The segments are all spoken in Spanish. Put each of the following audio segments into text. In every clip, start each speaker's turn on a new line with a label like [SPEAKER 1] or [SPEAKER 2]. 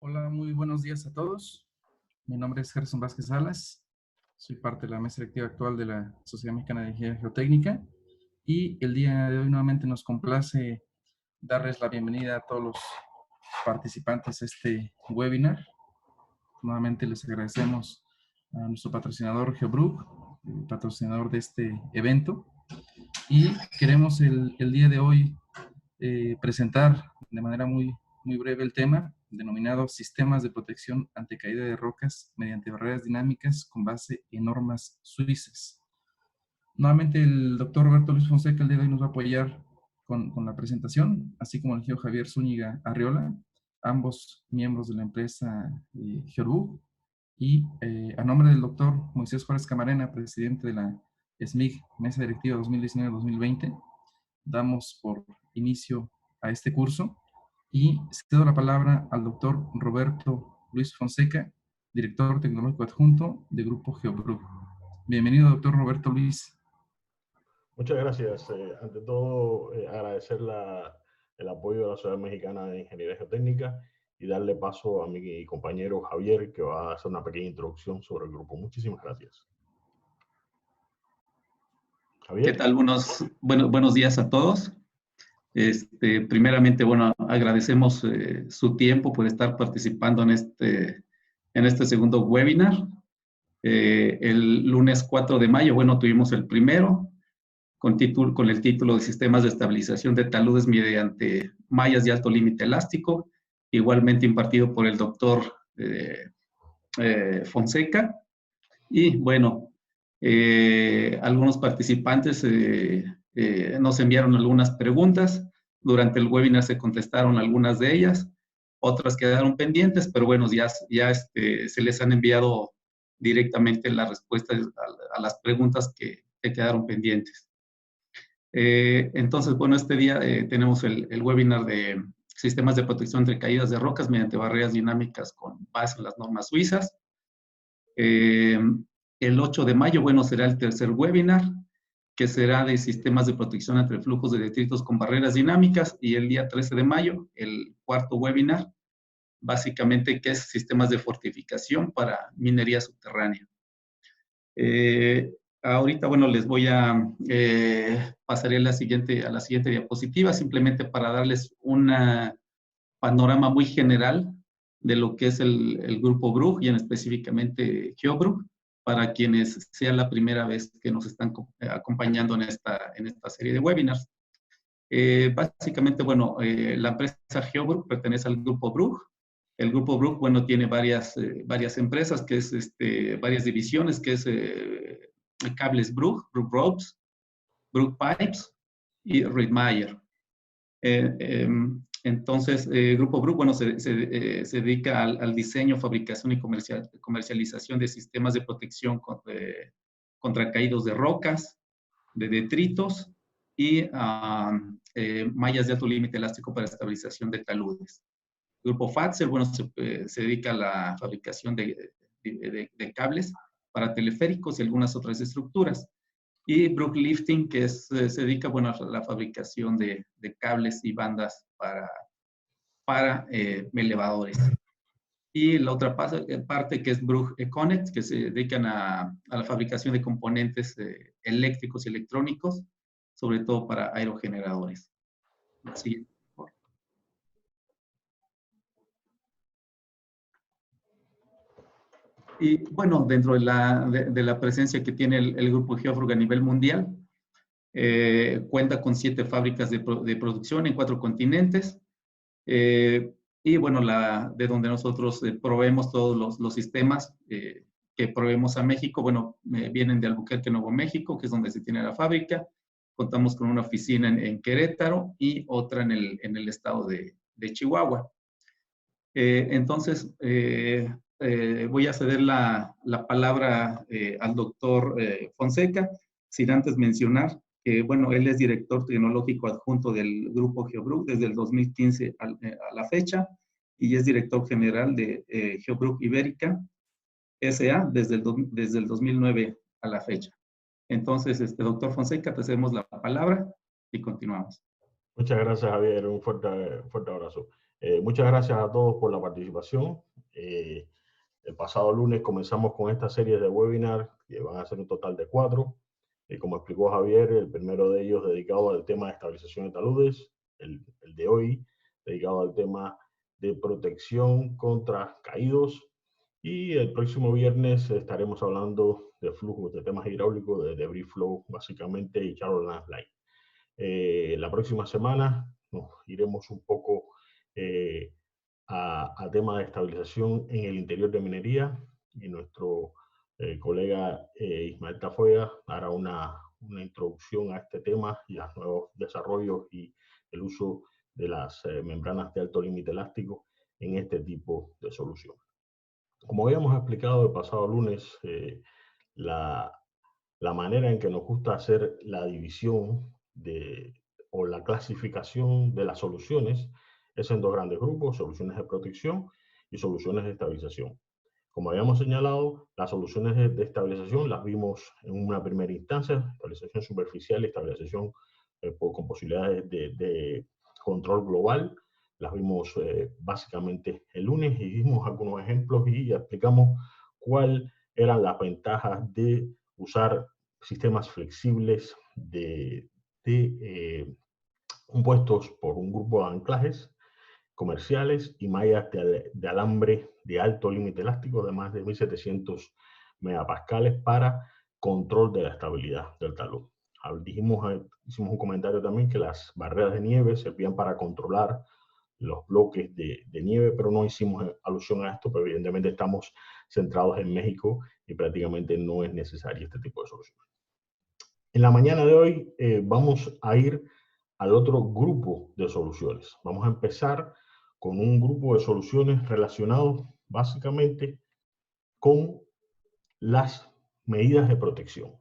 [SPEAKER 1] Hola, muy buenos días a todos. Mi nombre es Gerson Vázquez Salas. Soy parte de la mesa directiva actual de la Sociedad Mexicana de Ingeniería Geotécnica y el día de hoy nuevamente nos complace darles la bienvenida a todos los participantes a este webinar. Nuevamente les agradecemos a nuestro patrocinador GeoBrook, el patrocinador de este evento, y queremos el día de hoy presentar de manera muy breve el tema denominado Sistemas de Protección ante Caída de Rocas mediante Barreras Dinámicas con base en normas suizas. Nuevamente el doctor Roberto Luis Fonseca el día de hoy nos va a apoyar con la presentación, así como el ingeniero Javier Zúñiga Arriola, ambos miembros de la empresa GeoBrook, y a nombre del doctor Moisés Juárez Camarena, presidente de la SMIG, Mesa Directiva 2019-2020, damos por inicio a este curso y cedo la palabra al doctor Roberto Luis Fonseca, director tecnológico adjunto de Grupo GeoBrook. Bienvenido, doctor Roberto Luis.
[SPEAKER 2] Muchas gracias. Ante todo, agradecer el apoyo de la Sociedad Mexicana de Ingeniería Geotécnica y darle paso a mi compañero Javier, que va a hacer una pequeña introducción sobre el grupo. Muchísimas gracias.
[SPEAKER 3] Javier. ¿Qué tal? Buenos días a todos. Primeramente, agradecemos su tiempo por estar participando en este segundo webinar. El lunes 4 de mayo, tuvimos el primero con el título de Sistemas de Estabilización de Taludes mediante mallas de alto límite elástico, igualmente impartido por el doctor Fonseca. Y algunos participantes nos enviaron algunas preguntas. Durante el webinar se contestaron algunas de ellas, otras quedaron pendientes, pero ya se les han enviado directamente las respuestas a las preguntas que quedaron pendientes. Entonces, este día tenemos el webinar de sistemas de protección entre caídas de rocas mediante barreras dinámicas con base en las normas suizas. El 8 de mayo, será el tercer webinar, que será de sistemas de protección entre flujos de detritos con barreras dinámicas, y el día 13 de mayo, el cuarto webinar, básicamente, que es sistemas de fortificación para minería subterránea. Ahorita, les voy a pasar a la siguiente diapositiva, simplemente para darles un panorama muy general de lo que es el grupo Brook y específicamente GeoBrook, para quienes sea la primera vez que nos están acompañando en esta serie de webinars. Básicamente, la empresa GeoBrook pertenece al grupo Brook. El grupo Brook, tiene varias empresas, que es varias divisiones, que es Cables Brook, Brook Ropes, Brook Pipes y Reedmeyer. Entonces, el Grupo Brook, se dedica al diseño, fabricación y comercialización de sistemas de protección contra caídos de rocas, de detritos y mallas de alto límite elástico para estabilización de taludes. El Grupo Fazer, se dedica a la fabricación de cables para teleféricos y algunas otras estructuras. Y Brook Lifting, que se dedica a la fabricación de cables y bandas para elevadores. Y la otra parte, que es Brook Connect, que se dedican a la fabricación de componentes eléctricos y electrónicos, sobre todo para aerogeneradores. Siguiente, por favor. Y dentro de la presencia que tiene el grupo GeoBrook a nivel mundial, cuenta con 7 fábricas de producción en 4 continentes. Y de donde nosotros proveemos todos los sistemas que proveemos a México, vienen de Albuquerque, Nuevo México, que es donde se tiene la fábrica. Contamos con una oficina en Querétaro y otra en el estado de Chihuahua. Entonces, voy a ceder la palabra al doctor Fonseca, sin antes mencionar que, él es director tecnológico adjunto del grupo GeoBrook desde el 2015 a la fecha, y es director general de GeoBrook Ibérica S.A. desde el 2009 a la fecha. Entonces, doctor Fonseca, te cedemos la palabra y continuamos.
[SPEAKER 2] Muchas gracias, Javier. Un fuerte abrazo. Muchas gracias a todos por la participación. El pasado lunes comenzamos con esta serie de webinars, que van a ser un total de 4. Como explicó Javier, el primero de ellos dedicado al tema de estabilización de taludes, el de hoy dedicado al tema de protección contra caídos, y el próximo viernes estaremos hablando de flujos, de temas hidráulicos, de debris flow básicamente, y shallow landslide. La próxima semana nos iremos un poco a tema de estabilización en el interior de minería, y nuestro colega Ismael Tafoya hará una introducción a este tema y a los nuevos desarrollos y el uso de las membranas de alto límite elástico en este tipo de solución. Como habíamos explicado el pasado lunes, la manera en que nos gusta hacer la división o la clasificación de las soluciones es en dos grandes grupos: soluciones de protección y soluciones de estabilización. Como habíamos señalado, las soluciones de estabilización las vimos en una primera instancia: estabilización superficial y estabilización con posibilidades de control global. Las vimos básicamente el lunes, y dimos algunos ejemplos y explicamos cuáles eran las ventajas de usar sistemas flexibles compuestos por un grupo de anclajes comerciales y mallas de alambre de alto límite elástico de más de 1700 megapascales para control de la estabilidad del talud. Hicimos un comentario también que las barreras de nieve servían para controlar los bloques de nieve, pero no hicimos alusión a esto, pero evidentemente estamos centrados en México y prácticamente no es necesario este tipo de solución. En la mañana de hoy vamos a ir al otro grupo de soluciones. Vamos a empezar con un grupo de soluciones relacionados básicamente con las medidas de protección.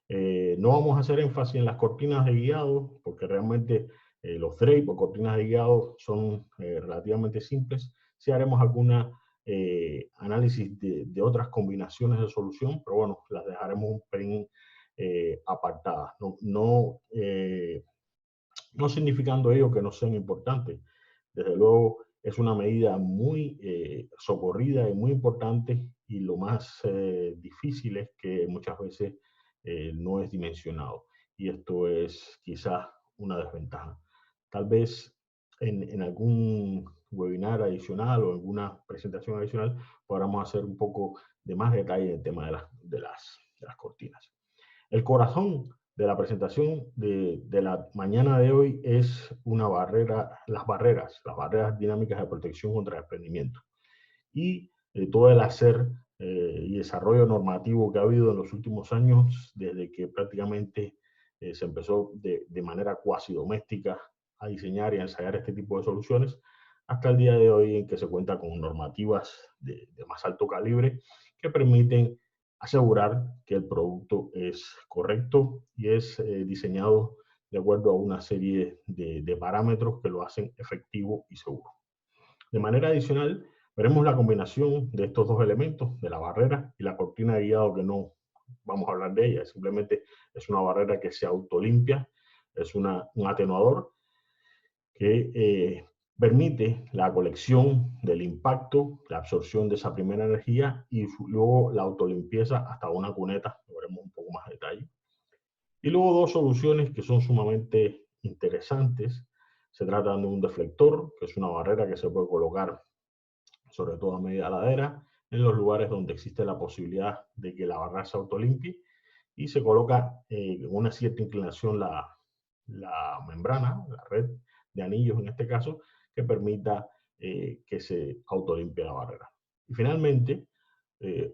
[SPEAKER 2] No vamos a hacer énfasis en las cortinas de guiado, porque realmente los drape o cortinas de guiado son relativamente simples. Sí haremos alguna análisis de otras combinaciones de solución, pero bueno, las dejaremos un pelín apartadas. No significando ello que no sean importantes. Desde luego es una medida muy socorrida y muy importante, y lo más difícil es que muchas veces no es dimensionado, y esto es quizás una desventaja. Tal vez en algún webinar adicional o alguna presentación adicional podamos hacer un poco de más detalle en el tema de las cortinas. El corazón de la presentación de la mañana de hoy es las barreras dinámicas de protección contra desprendimiento, y todo el hacer y desarrollo normativo que ha habido en los últimos años, desde que prácticamente se empezó de manera cuasi doméstica a diseñar y a ensayar este tipo de soluciones, hasta el día de hoy, en que se cuenta con normativas de más alto calibre que permiten asegurar que el producto es correcto y es diseñado de acuerdo a una serie de parámetros que lo hacen efectivo y seguro. De manera adicional, veremos la combinación de estos dos elementos, de la barrera y la cortina de guiado, que no vamos a hablar de ella, simplemente es una barrera que se autolimpia, es un atenuador que permite la colección del impacto, la absorción de esa primera energía y luego la autolimpieza hasta una cuneta, lo veremos un poco más de detalle. Y luego dos soluciones que son sumamente interesantes. Se trata de un deflector, que es una barrera que se puede colocar sobre todo a media ladera, en los lugares donde existe la posibilidad de que la barrera se autolimpie, y se coloca con una cierta inclinación la membrana, la red de anillos en este caso, que permita que se autolimpie la barrera. Y finalmente,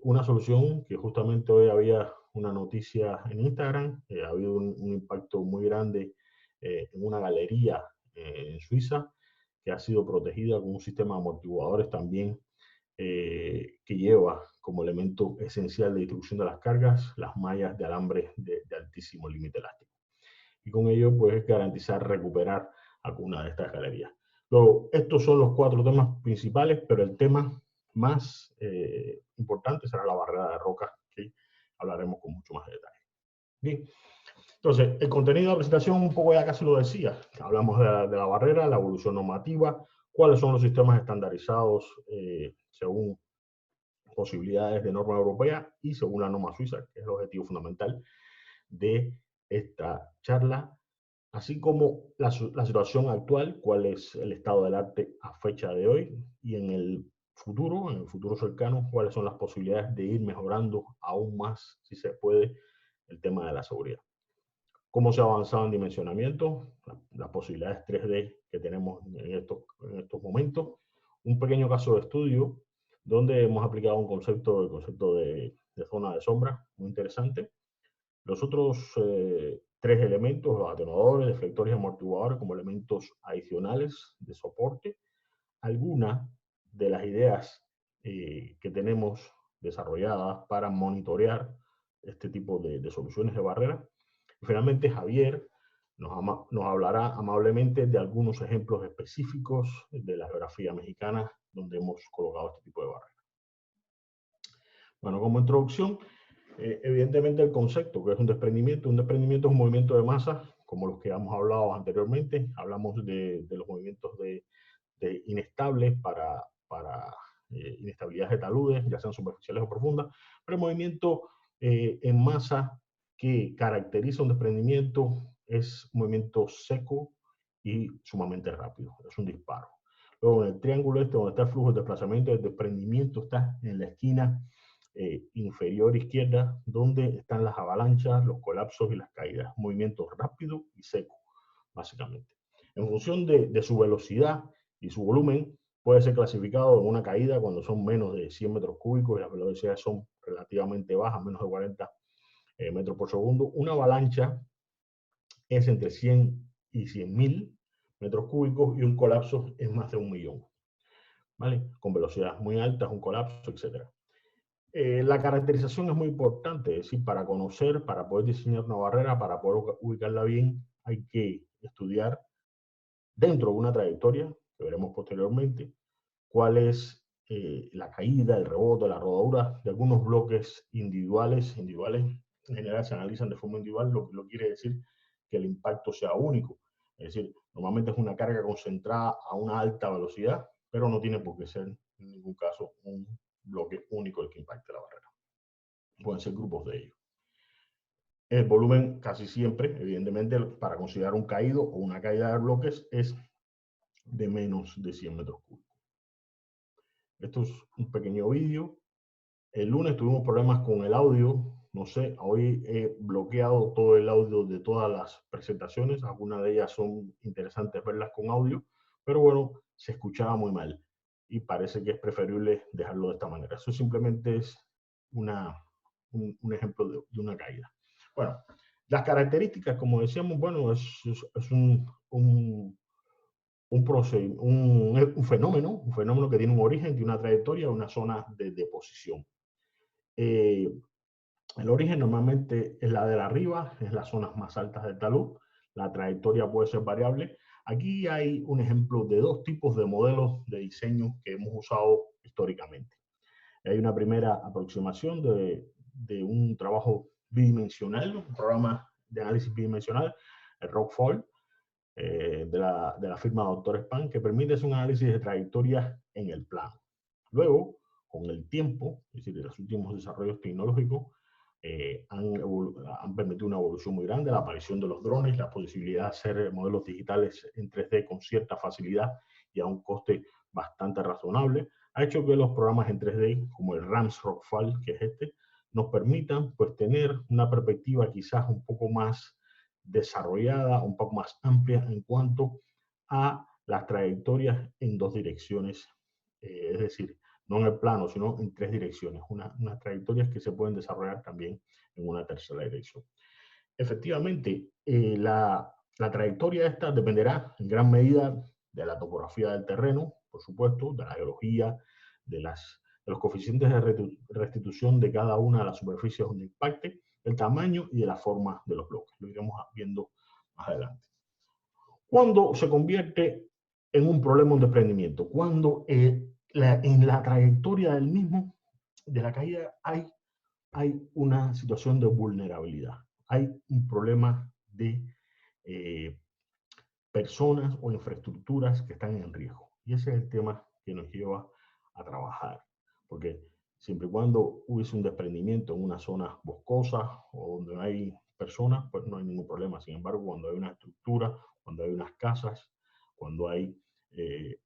[SPEAKER 2] una solución que justamente hoy había una noticia en Instagram, ha habido un impacto muy grande en una galería en Suiza, que ha sido protegida con un sistema de amortiguadores también que lleva como elemento esencial de distribución de las cargas las mallas de alambre de altísimo límite elástico. Y con ello puedes garantizar recuperar alguna de estas galerías. Luego, estos son los 4 temas principales, pero el tema más importante será la barrera de roca, que hablaremos con mucho más detalle. Bien, Entonces, el contenido de la presentación un poco ya casi lo decía. Hablamos de la barrera, la evolución normativa, cuáles son los sistemas estandarizados según posibilidades de norma europea y según la norma suiza, que es el objetivo fundamental de esta charla, así como la situación actual, cuál es el estado del arte a fecha de hoy y en el futuro cercano, cuáles son las posibilidades de ir mejorando aún más, si se puede, el tema de la seguridad. Cómo se ha avanzado en dimensionamiento, las posibilidades 3D que tenemos en estos momentos, un pequeño caso de estudio donde hemos aplicado el concepto de zona de sombra, muy interesante. Los otros 3 elementos, los atenuadores, deflectores y amortiguadores como elementos adicionales de soporte. Algunas de las ideas que tenemos desarrolladas para monitorear este tipo de soluciones de barrera. Y finalmente Javier nos hablará amablemente de algunos ejemplos específicos de la geografía mexicana donde hemos colocado este tipo de barrera. Bueno, como introducción, evidentemente el concepto, que es un desprendimiento es un movimiento de masa, como los que hemos hablado anteriormente. Hablamos de los movimientos de inestables para inestabilidades de taludes, ya sean superficiales o profundas, pero el movimiento en masa que caracteriza un desprendimiento es un movimiento seco y sumamente rápido, es un disparo. Luego en el triángulo donde está el flujo de desplazamiento, el desprendimiento está en la esquina inferior izquierda, donde están las avalanchas, los colapsos y las caídas. Movimiento rápido y seco, básicamente. En función de su velocidad y su volumen, puede ser clasificado en una caída cuando son menos de 100 metros cúbicos y las velocidades son relativamente bajas, menos de 40 metros por segundo. Una avalancha es entre 100 y 100.000 metros cúbicos y un colapso es más de 1.000.000, ¿vale? Con velocidades muy altas, un colapso, etc. La caracterización es muy importante, es decir, para conocer, para poder diseñar una barrera, para poder ubicarla bien, hay que estudiar dentro de una trayectoria, que veremos posteriormente, cuál es la caída, el rebote, la rodadura de algunos bloques individuales. En general se analizan de forma individual, lo que no quiere decir que el impacto sea único. Es decir, normalmente es una carga concentrada a una alta velocidad, pero no tiene por qué ser en ningún caso un bloque único el que impacte la barrera. Pueden ser grupos de ellos. El volumen casi siempre, evidentemente, para considerar un caído o una caída de bloques es de menos de 100 metros cúbicos. Esto es un pequeño vídeo. El lunes tuvimos problemas con el audio. No sé, hoy he bloqueado todo el audio de todas las presentaciones. Algunas de ellas son interesantes verlas con audio, pero bueno, se escuchaba muy mal y parece que es preferible dejarlo de esta manera. Eso simplemente es un ejemplo de una caída. Bueno, las características, como decíamos, bueno, es un fenómeno que tiene un origen, tiene una trayectoria, una zona de deposición. El origen normalmente es la de arriba, es las zonas más altas del talud. La trayectoria puede ser variable. Aquí hay un ejemplo de 2 tipos de modelos de diseño que hemos usado históricamente. Hay una primera aproximación de un trabajo bidimensional, un programa de análisis bidimensional, el Rockfall, de la firma Dr. Span, que permite hacer un análisis de trayectorias en el plano. Luego, con el tiempo, es decir, los últimos desarrollos tecnológicos, han permitido una evolución muy grande, la aparición de los drones, la posibilidad de hacer modelos digitales en 3D con cierta facilidad y a un coste bastante razonable, ha hecho que los programas en 3D, como el RAMS Rockfall, que es este, nos permitan pues tener una perspectiva quizás un poco más desarrollada, un poco más amplia en cuanto a las trayectorias en 2 direcciones, es decir, no en el plano, sino en 3 direcciones, unas trayectorias que se pueden desarrollar también en una tercera dirección. Efectivamente, la trayectoria esta dependerá en gran medida de la topografía del terreno, por supuesto, de la geología, de los coeficientes de restitución de cada una de las superficies donde impacte, el tamaño y de la forma de los bloques. Lo iremos viendo más adelante. ¿Cuándo se convierte en un problema de desprendimiento? Cuando en la trayectoria del mismo, de la caída, hay una situación de vulnerabilidad. hay un problema de personas o infraestructuras que están en riesgo. Y ese es el tema que nos lleva a trabajar. Porque siempre y cuando hubiese un desprendimiento en una zona boscosa o donde no hay personas, pues no hay ningún problema. Sin embargo, cuando hay una estructura, cuando hay unas casas, cuando hay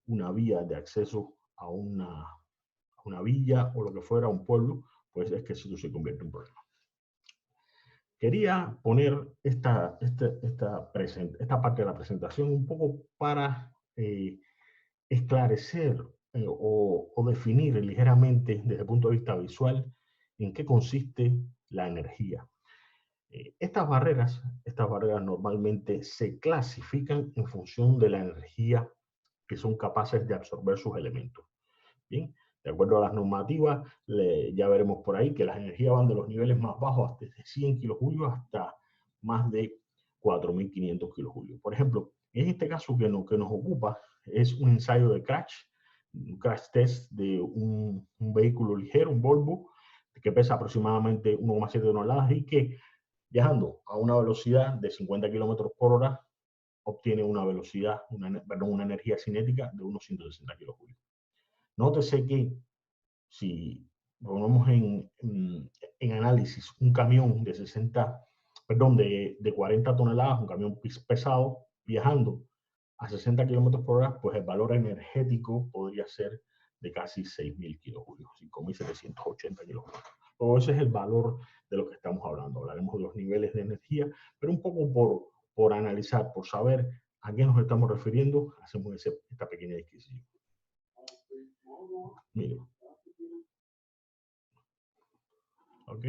[SPEAKER 2] una vía de acceso a una villa o lo que fuera, un pueblo, pues es que eso se convierte en un problema. Quería poner esta parte de la presentación un poco para esclarecer o definir ligeramente desde el punto de vista visual en qué consiste la energía. Estas barreras normalmente se clasifican en función de la energía que son capaces de absorber sus elementos. Bien, de acuerdo a las normativas, ya veremos por ahí que las energías van de los niveles más bajos, desde 100 kilojulios hasta más de 4.500 kilojulios. Por ejemplo, en este caso que nos ocupa es un ensayo de un crash test de un vehículo ligero, un Volvo, que pesa aproximadamente 1,7 toneladas y que viajando a una velocidad de 50 kilómetros por hora obtiene una velocidad, una energía cinética de unos 160 kilojulios. Nótese que si ponemos en análisis un camión de 40 toneladas, un camión pesado, viajando a 60 kilómetros por hora, pues el valor energético podría ser de casi 6.000 kilojulios, 5.780 kilojulios. Todo ese es el valor de lo que estamos hablando. Hablaremos de los niveles de energía, pero un poco por analizar, por saber a qué nos estamos refiriendo, hacemos esta pequeña descripción. Mire. ¿Ok?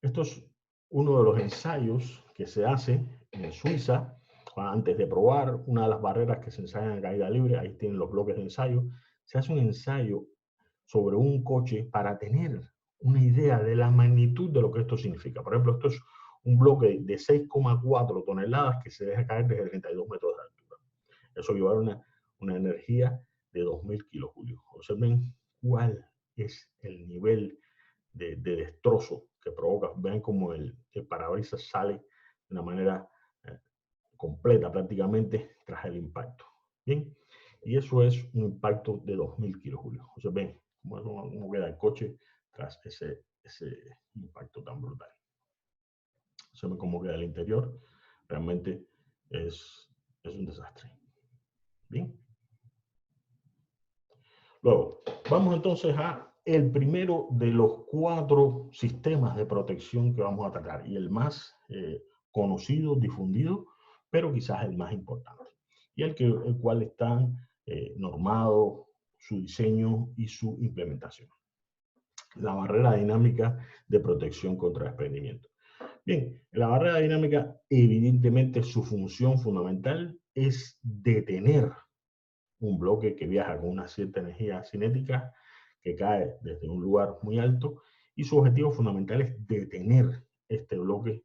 [SPEAKER 2] Esto es uno de los ensayos que se hace en Suiza antes de probar una de las barreras que se ensayan en caída libre. Ahí tienen los bloques de ensayo. Se hace un ensayo sobre un coche para tener una idea de la magnitud de lo que esto significa. Por ejemplo, esto es un bloque de 6,4 toneladas que se deja caer desde 32 metros de altura. Eso lleva una energía de 2.000 kilojulios. Observen cuál es el nivel de destrozo que provoca. Vean cómo el parabrisas sale de una manera completa prácticamente tras el impacto. Bien, y eso es un impacto de 2.000 kilojulios. O sea, ven cómo queda el coche tras ese impacto tan brutal. O sea, ven cómo queda el interior. Realmente es un desastre. Bien. Luego, vamos entonces a el primero de los 4 sistemas de protección que vamos a tratar y el más conocido, difundido, pero quizás el más importante y el cual están normado su diseño y su implementación. La barrera dinámica de protección contra desprendimiento. Bien, la barrera dinámica, evidentemente su función fundamental es detener un bloque que viaja con una cierta energía cinética que cae desde un lugar muy alto y su objetivo fundamental es detener este bloque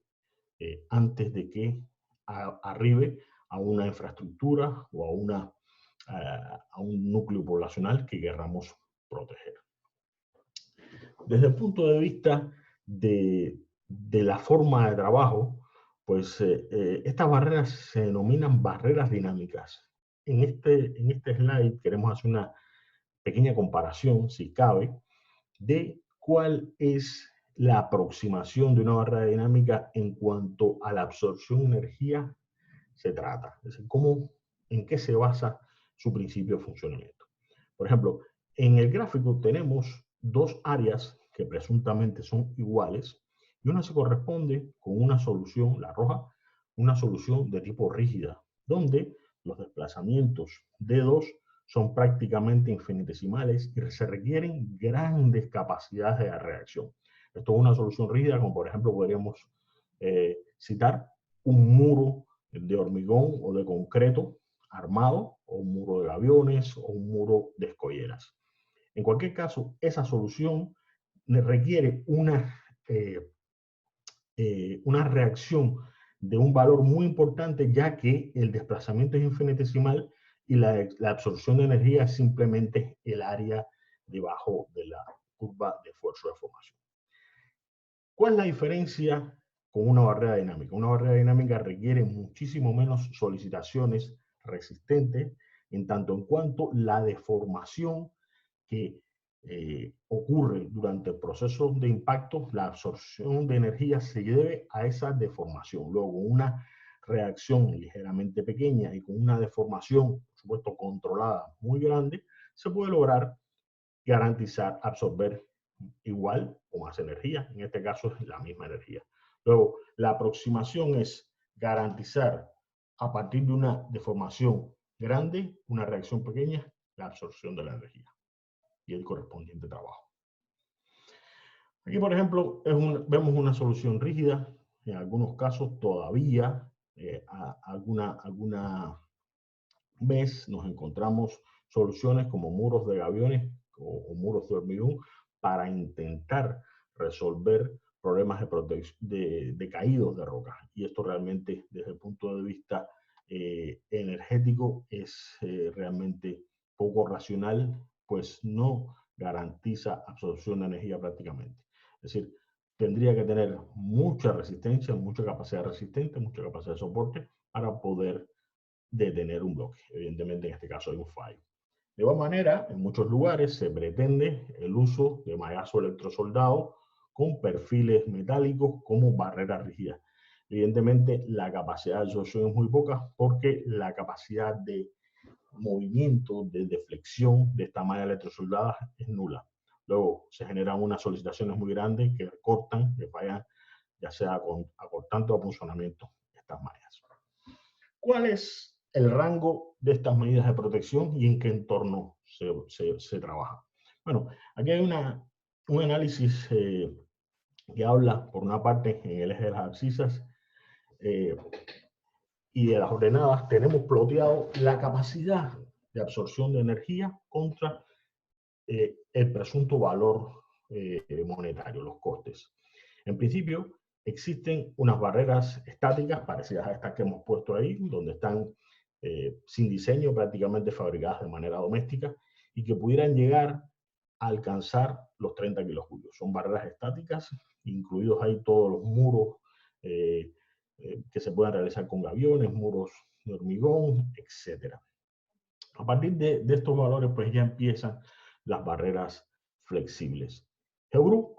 [SPEAKER 2] antes de que arribe a una infraestructura o a un núcleo poblacional que queramos proteger. Desde el punto de vista de la forma de trabajo, pues estas barreras se denominan barreras dinámicas. En este slide queremos hacer una pequeña comparación, si cabe, de cuál es la aproximación de una barrera dinámica en cuanto a la absorción de energía se trata. Es decir, en qué se basa su principio de funcionamiento. Por ejemplo, en el gráfico tenemos 2 áreas que presuntamente son iguales y una se corresponde con una solución, la roja, una solución de tipo rígida, donde los desplazamientos D2 son prácticamente infinitesimales y se requieren grandes capacidades de reacción. Esto es una solución rígida, como por ejemplo podríamos citar un muro de hormigón o de concreto armado, o un muro de gaviones, o un muro de escolleras. En cualquier caso, esa solución requiere una reacción de un valor muy importante, ya que el desplazamiento es infinitesimal y la absorción de energía es simplemente el área debajo de la curva de esfuerzo de formación. ¿Cuál es la diferencia con una barrera dinámica. Una barrera dinámica requiere muchísimo menos solicitaciones resistentes, en tanto en cuanto la deformación que ocurre durante el proceso de impacto, la absorción de energía se debe a esa deformación. Luego, con una reacción ligeramente pequeña y con una deformación, por supuesto, controlada muy grande, se puede lograr garantizar absorber igual o más energía. En este caso es la misma energía. Luego, la aproximación es garantizar a partir de una deformación grande, una reacción pequeña, la absorción de la energía y el correspondiente trabajo. Aquí, por ejemplo, vemos una solución rígida. En algunos casos todavía, alguna vez nos encontramos soluciones como muros de gaviones o muros de hormigón para intentar resolver problemas de caídos de rocas. Y esto realmente, desde el punto de vista energético, es realmente poco racional, pues no garantiza absorción de energía prácticamente. Es decir, tendría que tener mucha resistencia, mucha capacidad resistente, mucha capacidad de soporte para poder detener un bloque. Evidentemente, en este caso hay un fallo. De igual manera, en muchos lugares se pretende el uso de mallazo electrosoldado con perfiles metálicos como barreras rígidas. Evidentemente, la capacidad de absorción es muy poca porque la capacidad de movimiento, de deflexión de esta malla electrosoldada es nula. Luego se generan unas solicitaciones muy grandes que cortan, que fallan, ya sea acortando o punzonamiento de estas mallas. ¿Cuál es el rango de estas medidas de protección y en qué entorno se trabaja? Bueno, aquí hay un análisis que habla, por una parte, en el eje de las abscisas y de las ordenadas, tenemos ploteado la capacidad de absorción de energía contra el presunto valor monetario, los costes. En principio, existen unas barreras estáticas parecidas a estas que hemos puesto ahí, donde están sin diseño, prácticamente fabricadas de manera doméstica y que pudieran llegar a alcanzar los 30 kilojulios. Son barreras estáticas, incluidos ahí todos los muros que se pueden realizar con gaviones, muros de hormigón, etc. A partir de estos valores, pues ya empiezan las barreras flexibles. GeoGroup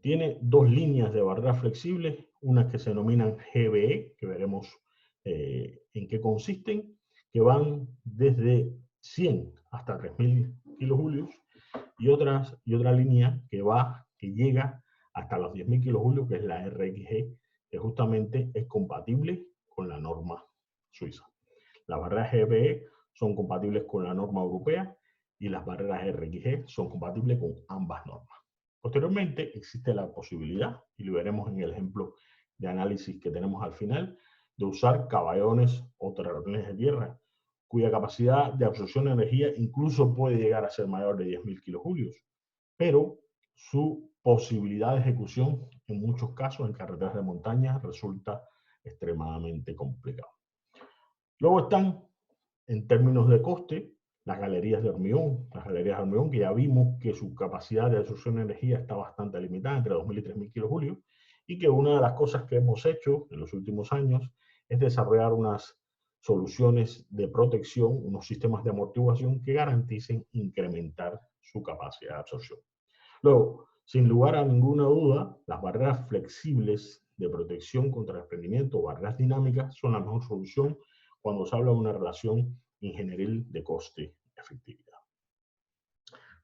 [SPEAKER 2] tiene dos líneas de barreras flexibles, unas que se denominan GBE, que veremos en qué consisten, que van desde 100 hasta 3000 kilojulios, y otra línea que llega hasta los 10.000 kilojulios, que es la RXG, que justamente es compatible con la norma suiza. Las barreras GBE son compatibles con la norma europea y las barreras RXG son compatibles con ambas normas. Posteriormente existe la posibilidad, y lo veremos en el ejemplo de análisis que tenemos al final, de usar caballones o terraplenes de tierra, cuya capacidad de absorción de energía incluso puede llegar a ser mayor de 10.000 kilojulios, pero su posibilidad de ejecución en muchos casos en carreteras de montaña resulta extremadamente complicado. Luego están, en términos de coste, las galerías de hormigón. Las galerías de hormigón, que ya vimos que su capacidad de absorción de energía está bastante limitada, entre 2.000 y 3.000 kilojulios, y que una de las cosas que hemos hecho en los últimos años es desarrollar unas soluciones de protección, unos sistemas de amortiguación que garanticen incrementar su capacidad de absorción. Luego, sin lugar a ninguna duda, las barreras flexibles de protección contra el desprendimiento o barreras dinámicas son la mejor solución cuando se habla de una relación ingenieril de coste-efectividad.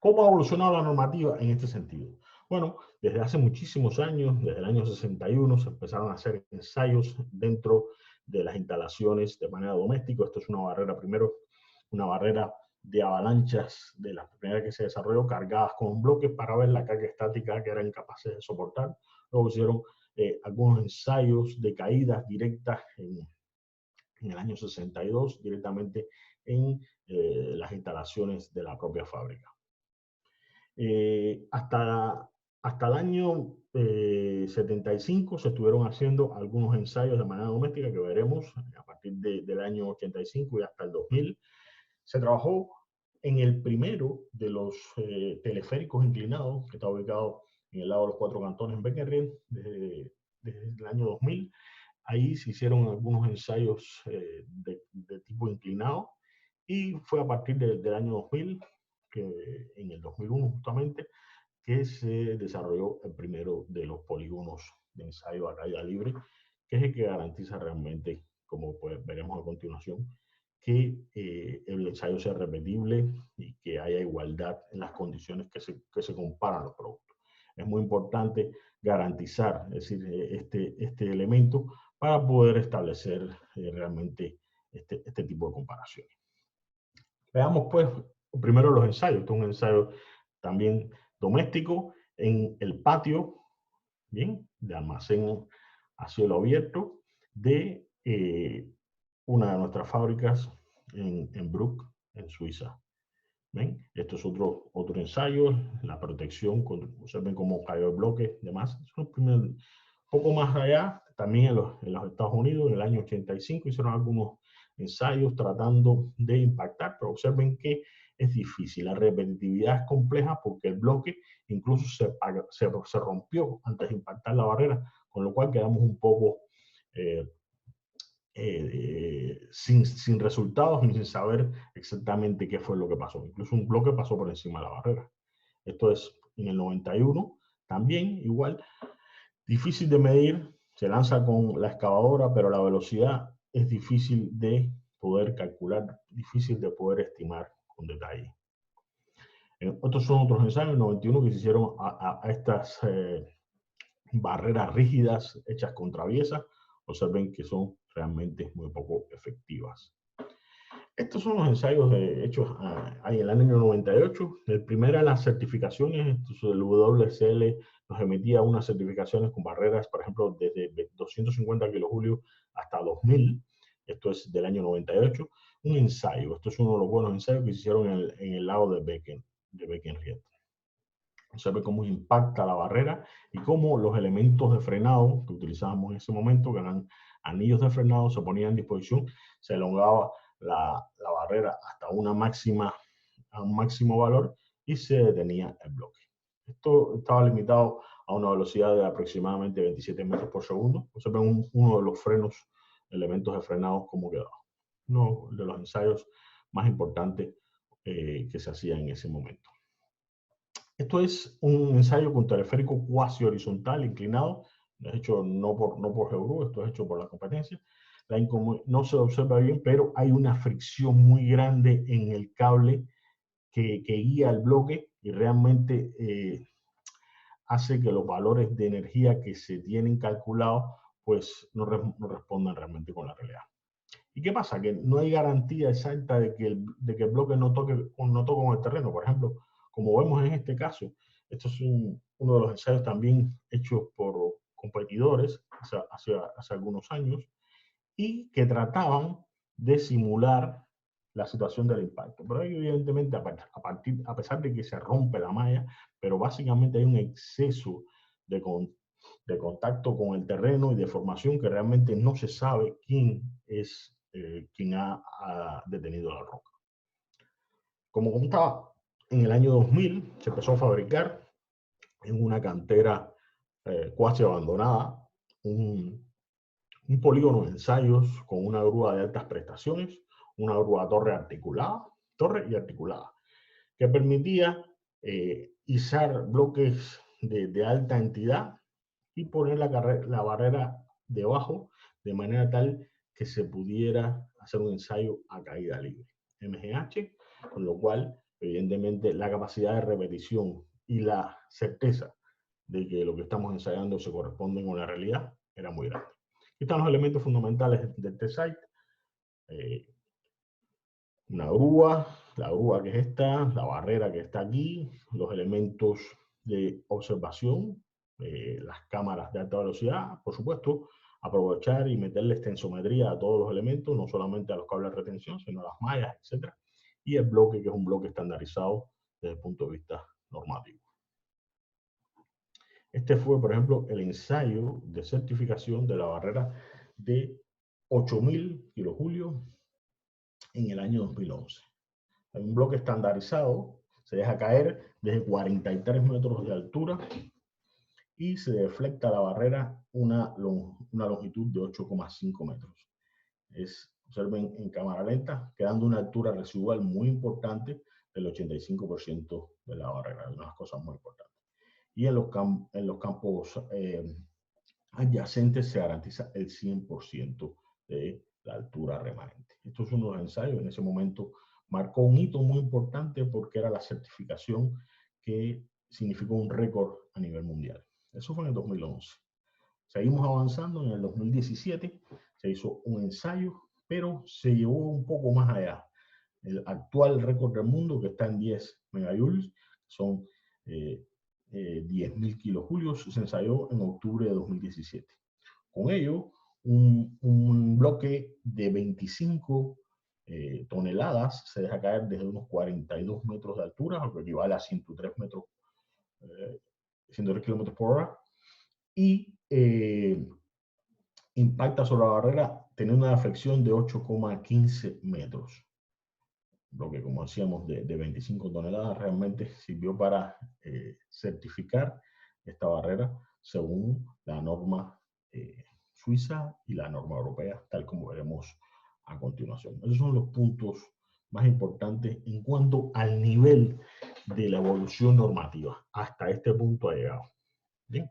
[SPEAKER 2] ¿Cómo ha evolucionado la normativa en este sentido? Bueno, desde hace muchísimos años, desde el año 61, se empezaron a hacer ensayos dentro de las instalaciones de manera doméstica. Esto es una barrera, primero, una barrera de avalanchas de las primeras que se desarrolló, cargadas con bloques para ver la carga estática que eran capaces de soportar. Luego hicieron algunos ensayos de caídas directas en el año 62, directamente en las instalaciones de la propia fábrica. Hasta el año 75 se estuvieron haciendo algunos ensayos de manera doméstica que veremos a partir del año 85 y hasta el 2000. Se trabajó en el primero de los teleféricos inclinados, que está ubicado en el lado de los Cuatro Cantones en Becquerel, desde desde el año 2000. Ahí se hicieron algunos ensayos de tipo inclinado, y fue a partir del año 2000, que en el 2001 justamente, que se desarrolló el primero de los polígonos de ensayo a caída libre, que es el que garantiza realmente, como pues veremos a continuación, que el ensayo sea repetible y que haya igualdad en las condiciones que se comparan los productos. Es muy importante garantizar, es decir, este elemento para poder establecer realmente este tipo de comparaciones. Veamos pues primero los ensayos. Este es un ensayo también doméstico en el patio, bien, de almacén a cielo abierto de una de nuestras fábricas en Bruck, en Suiza. ¿Ven? Esto es otro ensayo, la protección, observen cómo cayó el bloque, demás. Un poco más allá, también en los Estados Unidos, en el año 85, hicieron algunos ensayos tratando de impactar, pero observen que es difícil. La repetitividad es compleja porque el bloque incluso se rompió antes de impactar la barrera, con lo cual quedamos un poco sin resultados ni sin saber exactamente qué fue lo que pasó. Incluso un bloque pasó por encima de la barrera. Esto es en el 91. También igual, difícil de medir, se lanza con la excavadora, pero la velocidad es difícil de poder calcular, difícil de poder estimar con detalle. Estos son otros ensayos, en 91, que se hicieron a estas barreras rígidas hechas con traviesas. Observen que son realmente muy poco efectivas. Estos son los ensayos hechos en el año 98. El primero eran las certificaciones. El WCL nos emitía unas certificaciones con barreras, por ejemplo, desde 250 kilojulios hasta 2000. Esto es del año 98. Un ensayo. Esto es uno de los buenos ensayos que se hicieron en el lago de Beckenried. Observe cómo impacta la barrera y cómo los elementos de frenado que utilizábamos en ese momento, que eran anillos de frenado, se ponían en disposición, se elongaba la barrera hasta a un máximo valor y se detenía el bloque. Esto estaba limitado a una velocidad de aproximadamente 27 metros por segundo. Observen uno de los elementos de frenado cómo quedaba. Uno de los ensayos más importantes que se hacía en ese momento. Esto es un ensayo con teleférico cuasi horizontal, inclinado, hecho no por GeoGroup, esto es hecho por la competencia. No se observa bien, pero hay una fricción muy grande en el cable que guía el bloque y realmente hace que los valores de energía que se tienen calculados pues no respondan realmente con la realidad. ¿Y qué pasa? Que no hay garantía exacta de que el bloque no toque con el terreno. Por ejemplo, como vemos en este caso, esto es uno de los ensayos también hechos por competidores hace algunos años y que trataban de simular la situación del impacto. Pero ahí, evidentemente, a pesar de que se rompe la malla, pero básicamente hay un exceso de contacto con el terreno y de formación que realmente no se sabe quién es quien ha detenido la roca. Como contaba, en el año 2000 se empezó a fabricar en una cantera cuasi abandonada un polígono de ensayos con una grúa de altas prestaciones, una grúa torre y articulada, que permitía izar bloques de alta entidad y poner la barrera debajo de manera tal que se pudiera hacer un ensayo a caída libre, MGH, con lo cual, evidentemente, la capacidad de repetición y la certeza de que lo que estamos ensayando se corresponde con la realidad era muy grande. Aquí están los elementos fundamentales de este site. Una grúa, la grúa que es esta, la barrera que está aquí, los elementos de observación, las cámaras de alta velocidad, por supuesto, aprovechar y meterle extensometría a todos los elementos, no solamente a los cables de retención, sino a las mallas, etc. Y el bloque, que es un bloque estandarizado desde el punto de vista normativo. Este fue, por ejemplo, el ensayo de certificación de la barrera de 8000 kilojulios en el año 2011. Un bloque estandarizado se deja caer desde 43 metros de altura y se deflecta la barrera una longitud de 8,5 metros. Observen en cámara lenta, quedando una altura residual muy importante del 85% de la barrera, una de las cosas muy importantes. Y en los campos adyacentes se garantiza el 100% de la altura remanente. Esto es uno de los ensayos. En ese momento marcó un hito muy importante porque era la certificación que significó un récord a nivel mundial. Eso fue en el 2011. Seguimos avanzando. En el 2017 se hizo un ensayo, pero se llevó un poco más allá. El actual récord del mundo, que está en 10 megajoules, son 10.000 kilojulios, se ensayó en octubre de 2017. Con ello, un bloque de 25 toneladas se deja caer desde unos 42 metros de altura, lo que equivale a 103 kilómetros por hora, y impacta sobre la barrera teniendo una deflexión de 8,15 metros. Lo que, como decíamos, de 25 toneladas realmente sirvió para certificar esta barrera según la norma suiza y la norma europea, tal como veremos a continuación. Esos son los puntos más importantes en cuanto al nivel de la evolución normativa. Hasta este punto ha llegado. ¿Bien?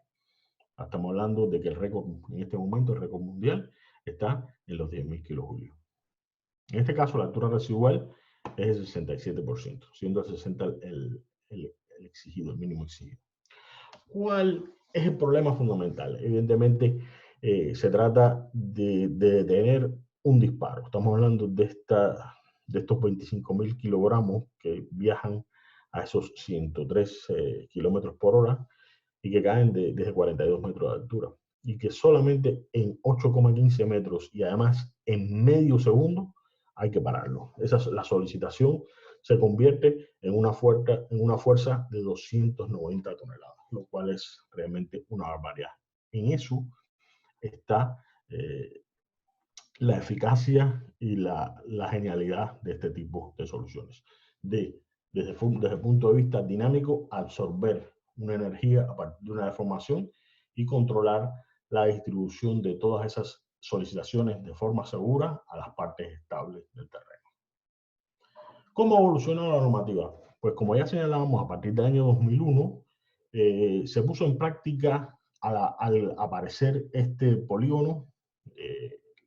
[SPEAKER 2] Estamos hablando de que el récord, en este momento, el récord mundial está en los 10.000 kilojulios. En este caso, la altura residual es el 67%, siendo el 60% el exigido, el mínimo exigido. ¿Cuál es el problema fundamental? Evidentemente, se trata de tener un disparo. Estamos hablando de estos 25.000 kilogramos que viajan a esos 103 kilómetros por hora y que caen desde 42 metros de altura. Y que solamente en 8,15 metros y además en medio segundo hay que pararlo. La solicitación se convierte en una fuerza de 290 toneladas, lo cual es realmente una barbaridad. En eso está la eficacia y la genialidad de este tipo de soluciones. Desde el punto de vista dinámico, absorber una energía a partir de una deformación y controlar la distribución de todas esas solicitaciones de forma segura a las partes estables del terreno. ¿Cómo evolucionó la normativa? Pues como ya señalábamos, a partir del año 2001 se puso en práctica al aparecer este polígono,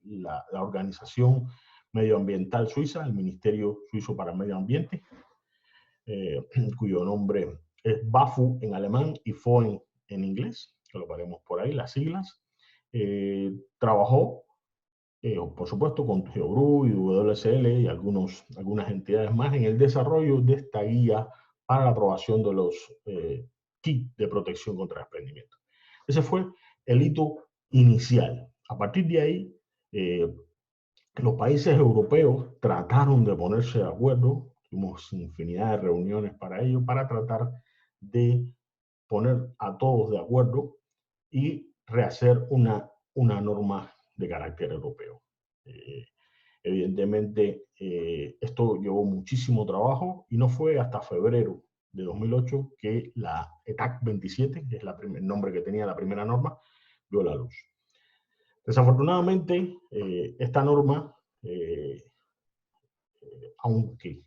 [SPEAKER 2] la organización medioambiental suiza, el Ministerio Suizo para el Medio Ambiente, cuyo nombre es BAFU en alemán y FOEN en inglés, que lo veremos por ahí, las siglas. Trabajó, por supuesto, con Geobru y WSL y algunas entidades más en el desarrollo de esta guía para la aprobación de los kits de protección contra desprendimiento. Ese fue el hito inicial. A partir de ahí, los países europeos trataron de ponerse de acuerdo. Tuvimos infinidad de reuniones para ello, para tratar de poner a todos de acuerdo y rehacer una norma de carácter europeo. Evidentemente, esto llevó muchísimo trabajo y no fue hasta febrero de 2008 que la ETAC 27, que es el nombre que tenía la primera norma, vio la luz. Desafortunadamente, esta norma, aunque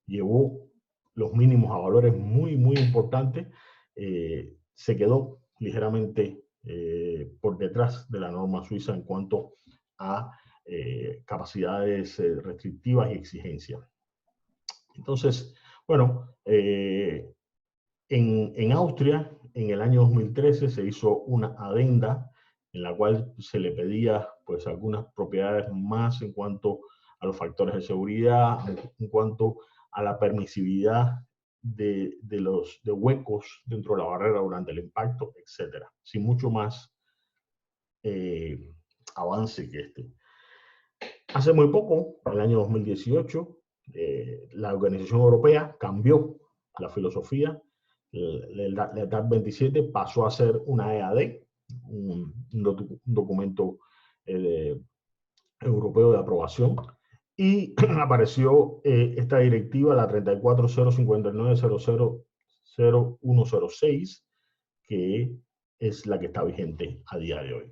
[SPEAKER 2] llevó los mínimos a valores muy importantes, se quedó ligeramente por detrás de la norma suiza en cuanto a capacidades restrictivas y exigencias. Entonces, bueno, en Austria, en el año 2013, se hizo una adenda en la cual se le pedía pues algunas propiedades más en cuanto a los factores de seguridad, en cuanto a la permisividad de huecos dentro de la barrera durante el impacto, etc. Sin mucho más avance que este. Hace muy poco, en el año 2018, la Organización Europea cambió la filosofía. La ETAC 27 pasó a ser una EAD, un documento europeo de aprobación, y apareció esta directiva, la 34.059.00.0106, que es la que está vigente a día de hoy.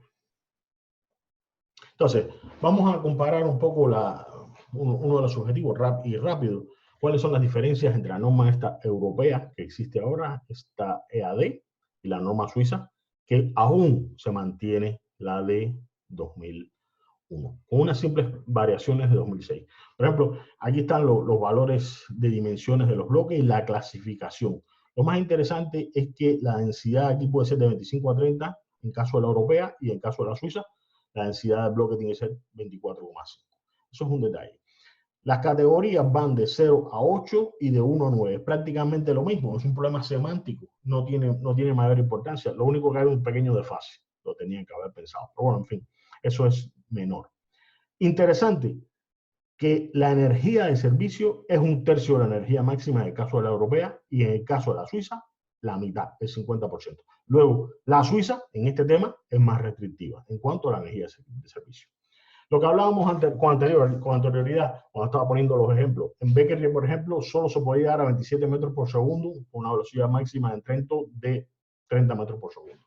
[SPEAKER 2] Entonces, vamos a comparar un poco uno de los objetivos rápido. ¿Cuáles son las diferencias entre la norma esta europea que existe ahora, esta EAD, y la norma suiza, que aún se mantiene la de 2001, con unas simples variaciones de 2006? Por ejemplo, aquí están los valores de dimensiones de los bloques y la clasificación. Lo más interesante es que la densidad aquí puede ser de 25 a 30 en caso de la europea, y en caso de la suiza, la densidad del bloque tiene que ser 24,5. Eso es un detalle. Las categorías van de 0 a 8 y de 1 a 9. Es prácticamente lo mismo, es un problema semántico, no tiene mayor importancia. Lo único que hay es un pequeño desfase, lo tenían que haber pensado. Pero bueno, en fin, eso es menor. Interesante que la energía de servicio es 1/3 de la energía máxima en el caso de la europea, y en el caso de la suiza, la mitad, el 50%. Luego, la suiza en este tema es más restrictiva en cuanto a la energía de servicio. Lo que hablábamos con anterioridad, cuando estaba poniendo los ejemplos, en Becquerel, por ejemplo, solo se podía llegar a 27 metros por segundo con una velocidad máxima de 30 metros por segundo.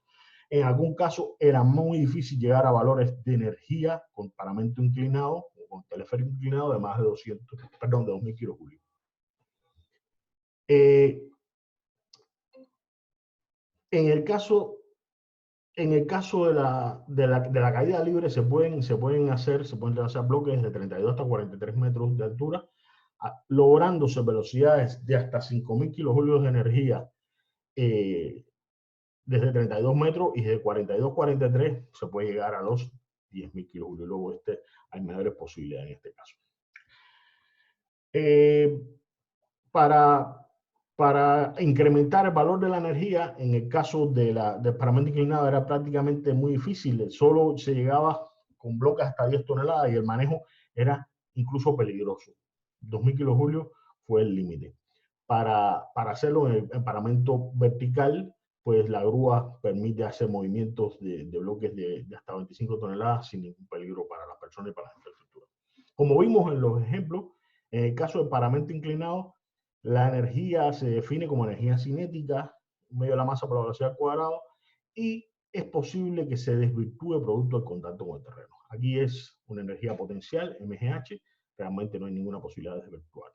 [SPEAKER 2] En algún caso era muy difícil llegar a valores de energía con paramento inclinado o con teleférico inclinado de más de 2000 kilojulios. En el caso de la caída libre se pueden lanzar bloques de 32 hasta 43 metros de altura, lográndose velocidades de hasta 5000 kilojulios de energía desde 32 metros, y desde 42 a 43 se puede llegar a los 10.000 kilojulios. Luego hay mayores posibilidades en este caso. Para incrementar el valor de la energía, en el caso del paramento inclinado era prácticamente muy difícil. Solo se llegaba con bloques hasta 10 toneladas y el manejo era incluso peligroso. 2000 kilojulios fue el límite. Para hacerlo en el paramento vertical, pues la grúa permite hacer movimientos de bloques de hasta 25 toneladas sin ningún peligro para las personas y para la infraestructura. Como vimos en los ejemplos, en el caso del paramento inclinado, la energía se define como energía cinética, medio de la masa por la velocidad al cuadrado, y es posible que se desvirtúe producto del contacto con el terreno. Aquí es una energía potencial, MGH, realmente no hay ninguna posibilidad de desvirtuar.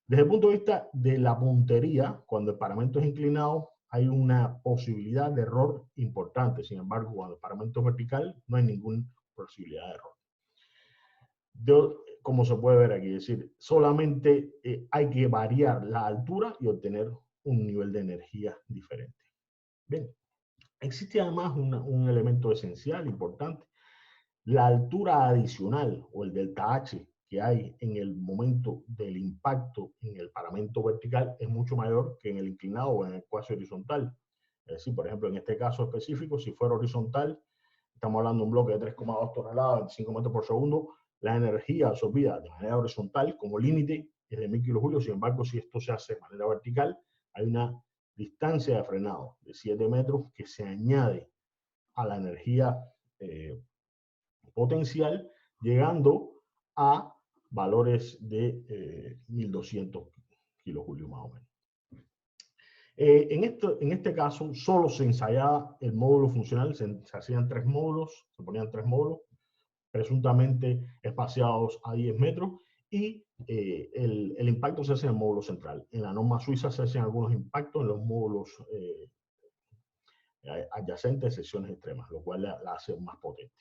[SPEAKER 2] Desde el punto de vista de la puntería, cuando el paramento es inclinado, hay una posibilidad de error importante. Sin embargo, cuando el paramento es vertical, no hay ninguna posibilidad de error. Como se puede ver aquí, es decir, solamente hay que variar la altura y obtener un nivel de energía diferente. Bien, existe además un elemento esencial, importante. La altura adicional o el delta H que hay en el momento del impacto en el paramento vertical es mucho mayor que en el inclinado o en el cuasi horizontal. Es decir, por ejemplo, en este caso específico, si fuera horizontal, estamos hablando de un bloque de 3,2 toneladas, 25 metros por segundo, la energía absorbida de manera horizontal como límite es de 1000 kilojulios. Sin embargo, si esto se hace de manera vertical, hay una distancia de frenado de 7 metros que se añade a la energía potencial, llegando a valores de 1200 kilojulios más o menos. En este caso, solo se ensayaba el módulo funcional, se hacían 3 módulos, se ponían 3 módulos, presuntamente espaciados a 10 metros, y el impacto se hace en el módulo central. En la norma suiza se hacen algunos impactos en los módulos adyacentes, secciones extremas, lo cual la hace más potente.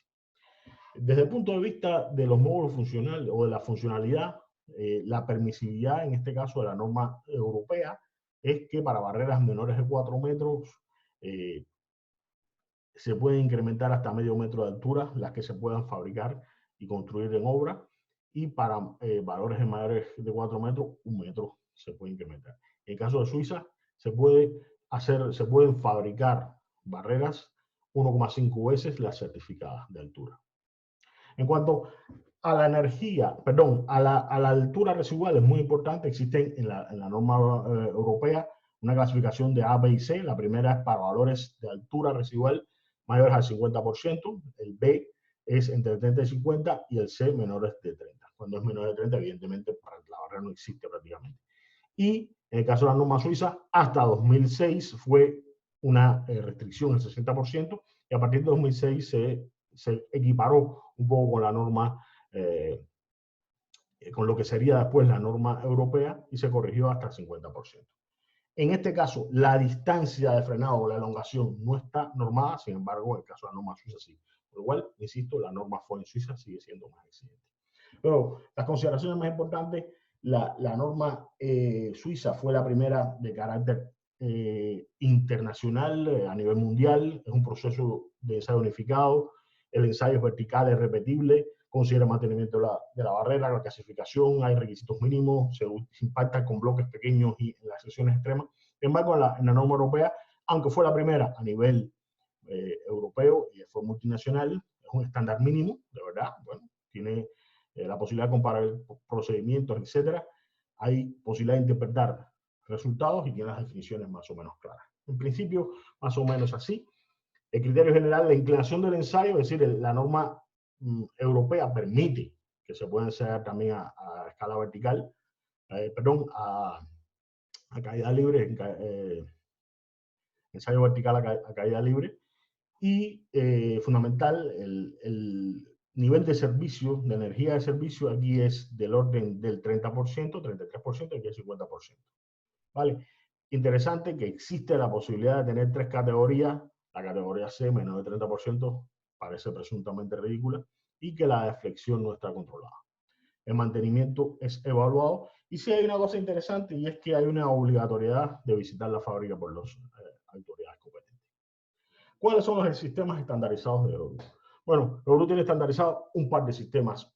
[SPEAKER 2] Desde el punto de vista de los módulos funcionales o de la funcionalidad, la permisividad en este caso de la norma europea es que para barreras menores de 4 metros se puede incrementar hasta medio metro de altura las que se puedan fabricar y construir en obra, y para valores mayores de 4 metros, 1 metro se puede incrementar. En el caso de Suiza, se pueden fabricar barreras 1,5 veces las certificadas de altura. En cuanto a la energía, a la altura residual, es muy importante. Existen en la norma europea una clasificación de A, B y C. La primera es para valores de altura residual mayores al 50%, el B es entre 30 y 50 y el C menores de 30. Cuando es menor de 30, evidentemente la barrera no existe prácticamente. Y en el caso de la norma suiza, hasta 2006 fue una restricción del 60%, y a partir de 2006 se equiparó un poco con la norma, con lo que sería después la norma europea, y se corrigió hasta el 50%. En este caso, la distancia de frenado o la elongación no está normada, sin embargo, en el caso de la norma suiza sí. Por lo cual, insisto, la norma FOE en Suiza sigue siendo más exigente. Pero las consideraciones más importantes, la norma suiza fue la primera de carácter internacional, a nivel mundial. Es un proceso de ensayo unificado, el ensayo es vertical, es repetible, considera mantenimiento de la barrera, la clasificación, hay requisitos mínimos, se impacta con bloques pequeños y en las sesiones extremas. Sin embargo, en la norma europea, aunque fue la primera a nivel europeo y fue multinacional, es un estándar mínimo, de verdad, bueno, tiene la posibilidad de comparar procedimientos, etcétera. Hay posibilidad de interpretar resultados y tiene las definiciones más o menos claras. En principio, más o menos así. El criterio general, la inclinación del ensayo, es decir, la norma europea permite que se pueda ensayar también a escala vertical, a caída libre, ensayo vertical a caída libre, y fundamental, el nivel de servicio, de energía de servicio, aquí es del orden del 30%, 33%, aquí es 50%. ¿Vale? Interesante que existe la posibilidad de tener 3 categorías. La categoría C, menos de 30%, parece presuntamente ridícula, y que la deflexión no está controlada. El mantenimiento es evaluado, y sí hay una cosa interesante, y es que hay una obligatoriedad de visitar la fábrica por las autoridades competentes. ¿Cuáles son los sistemas estandarizados de Eurogroup? Bueno, Eurogroup tiene estandarizado un par de sistemas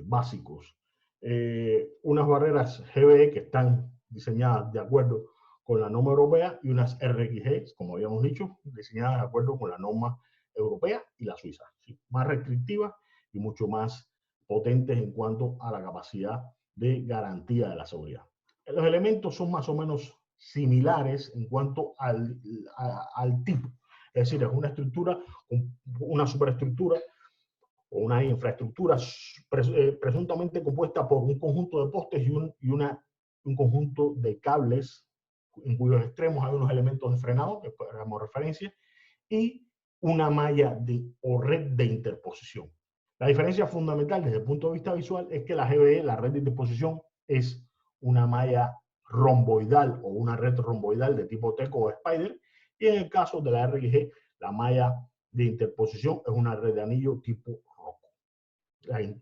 [SPEAKER 2] básicos. Unas barreras GBE que están diseñadas de acuerdo con la norma europea, y unas RXG, como habíamos dicho, diseñadas de acuerdo con la norma europea y la suiza. ¿Sí? Más restrictivas y mucho más potentes en cuanto a la capacidad de garantía de la seguridad. Los elementos son más o menos similares en cuanto al tipo. Es decir, es una estructura, una superestructura o una infraestructura presuntamente compuesta por un conjunto de postes y un conjunto de cables en cuyos extremos hay unos elementos de frenado, que hagamos referencia, y una malla o red de interposición. La diferencia fundamental desde el punto de vista visual es que la GBE, la red de interposición, es una malla romboidal o una red romboidal de tipo Teco o Spider, y en el caso de la RG, la malla de interposición es una red de anillo tipo Rocco.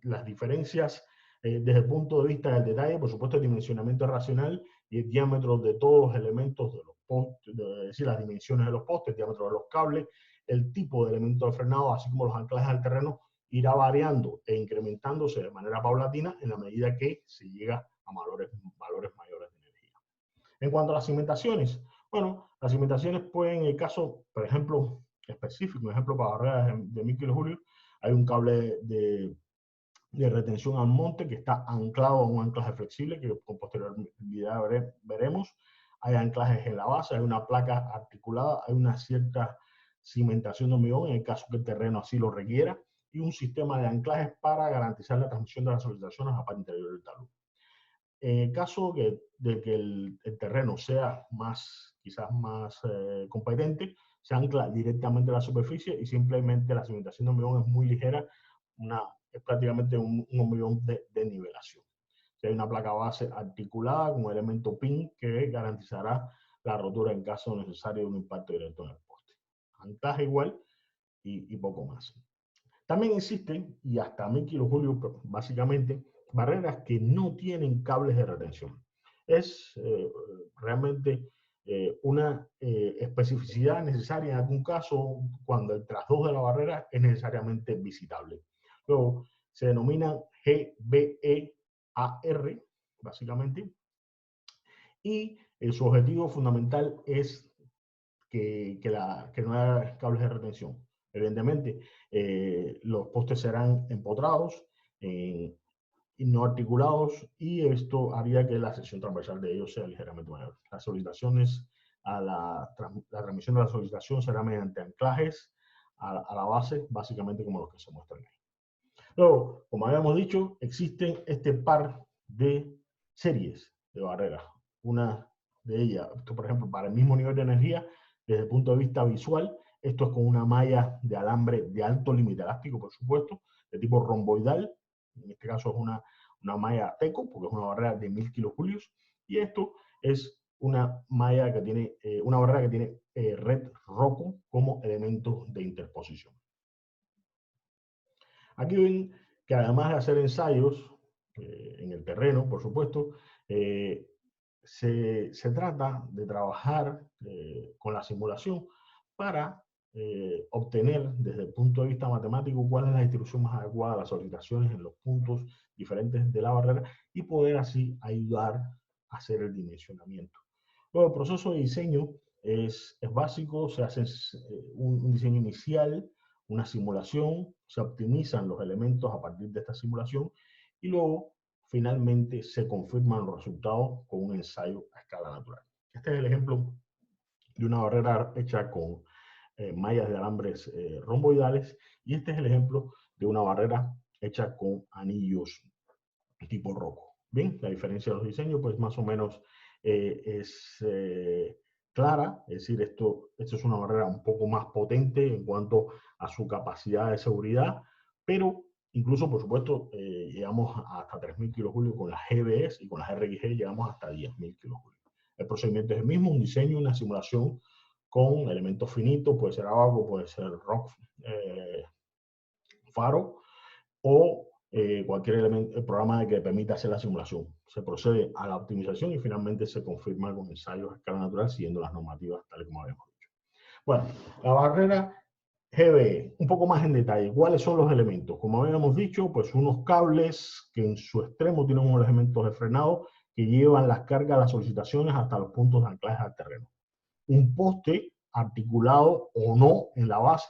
[SPEAKER 2] Las diferencias desde el punto de vista del detalle, por supuesto, el dimensionamiento racional y el diámetro de todos los elementos de los postes, es decir, las dimensiones de los postes, el diámetro de los cables, el tipo de elemento de frenado, así como los anclajes al terreno, irá variando e incrementándose de manera paulatina en la medida que se llega a valores mayores de energía. En cuanto a las cimentaciones, bueno, las cimentaciones pueden, en el caso, por ejemplo, específico, un ejemplo para barreras de 1000 kilojulios, hay un cable de retención al monte que está anclado a un anclaje flexible, que con posterioridad veremos. Hay anclajes en la base, hay una placa articulada, hay una cierta cimentación de hormigón en el caso que el terreno así lo requiera, y un sistema de anclajes para garantizar la transmisión de las solidarizaciones a la parte interior del talud. En el caso de que el terreno sea quizás más competente, se ancla directamente a la superficie y simplemente la cimentación de hormigón es muy ligera, es prácticamente un hormigón de nivelación. Hay una placa base articulada con un elemento pin que garantizará la rotura en caso necesario de un impacto directo en el poste. Anclaje igual y poco más. También existen, y hasta 1000 kilojulios básicamente, barreras que no tienen cables de retención. Es realmente una especificidad necesaria en algún caso cuando el trasdojo de la barrera es necesariamente visitable. Luego se denominan GBEAR, básicamente, y su objetivo fundamental es que no haya cables de retención. Evidentemente, los postes serán empotrados y no articulados, y esto haría que la sección transversal de ellos sea ligeramente mayor. Las solicitaciones, la transmisión de la solicitación será mediante anclajes a la base, básicamente como los que se muestran ahí. Luego, como habíamos dicho, existen este par de series de barreras. Una de ella. Esto, por ejemplo, para el mismo nivel de energía, desde el punto de vista visual, esto es con una malla de alambre de alto límite elástico, por supuesto, de tipo romboidal. En este caso es una malla teco, porque es una barrera de 1000 kilojulios. Y esto es una malla que tiene, una barrera que tiene red roco como elemento de interposición. Aquí ven que además de hacer ensayos en el terreno, por supuesto, se trata de trabajar con la simulación para obtener desde el punto de vista matemático cuál es la distribución más adecuada de las solicitaciones en los puntos diferentes de la barrera y poder así ayudar a hacer el dimensionamiento. Luego, el proceso de diseño es básico, se hace un diseño inicial, una simulación, se optimizan los elementos a partir de esta simulación y luego finalmente se confirman los resultados con un ensayo a escala natural. Este es el ejemplo de una barrera hecha con mallas de alambres romboidales y este es el ejemplo de una barrera hecha con anillos tipo roco. Bien, la diferencia de los diseños pues más o menos es clara, es decir, esto es una barrera un poco más potente en cuanto a su capacidad de seguridad, pero incluso, por supuesto, llegamos hasta 3000 kilojulios con las GBS y con las RXG llegamos hasta 10.000 kilojulios. El procedimiento es el mismo, un diseño, una simulación con elementos finitos, puede ser abajo, puede ser rock, faro o cualquier elemento, programa que permita hacer la simulación. Se procede a la optimización y finalmente se confirma con ensayos a escala natural siguiendo las normativas tal como habíamos dicho. Bueno, la barrera GBE, un poco más en detalle. ¿Cuáles son los elementos? Como habíamos dicho, pues unos cables que en su extremo tienen unos elementos de frenado que llevan las cargas, las solicitaciones hasta los puntos de anclaje al terreno. Un poste articulado o no en la base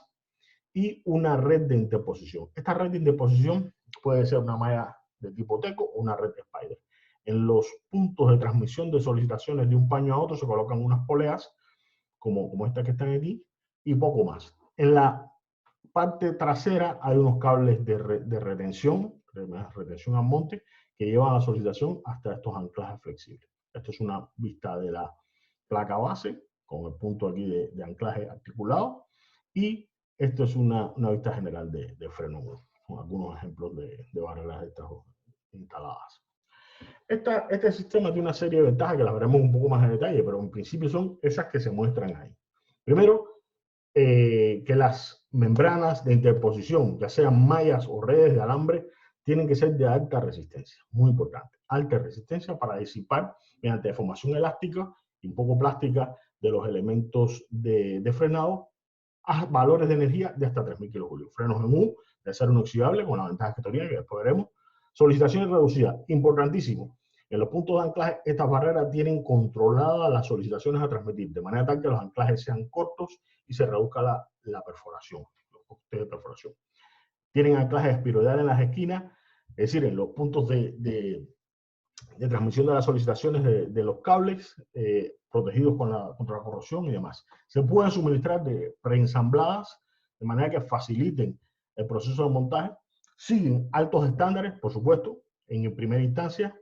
[SPEAKER 2] y una red de interposición. Esta red de interposición puede ser una malla de tipo teco o una red de spider. En los puntos de transmisión de solicitaciones de un paño a otro se colocan unas poleas como estas que están aquí y poco más. En la parte trasera hay unos cables de retención a monte, que llevan la solicitación hasta estos anclajes flexibles. Esto es una vista de la placa base, con el punto aquí de anclaje articulado, y esto es una vista general de freno, con algunos ejemplos de barreras de estas instaladas. Este sistema tiene una serie de ventajas que las veremos un poco más en detalle, pero en principio son esas que se muestran ahí. Primero, que las membranas de interposición, ya sean mallas o redes de alambre, tienen que ser de alta resistencia, muy importante, alta resistencia para disipar mediante deformación elástica y un poco plástica de los elementos de frenado a valores de energía de hasta 3000 kilojulios. Frenos en U de acero inoxidable con la ventaja que tenía, que después veremos. Solicitaciones reducidas, importantísimo. En los puntos de anclaje, estas barreras tienen controladas las solicitaciones a transmitir, de manera tal que los anclajes sean cortos y se reduzca la perforación, los costes de perforación. Tienen anclajes espiroidales en las esquinas, es decir, en los puntos de transmisión de las solicitaciones de los cables, protegidos contra la corrosión y demás. Se pueden suministrar preensambladas, de manera que faciliten el proceso de montaje. Siguen altos estándares, por supuesto, en primera instancia,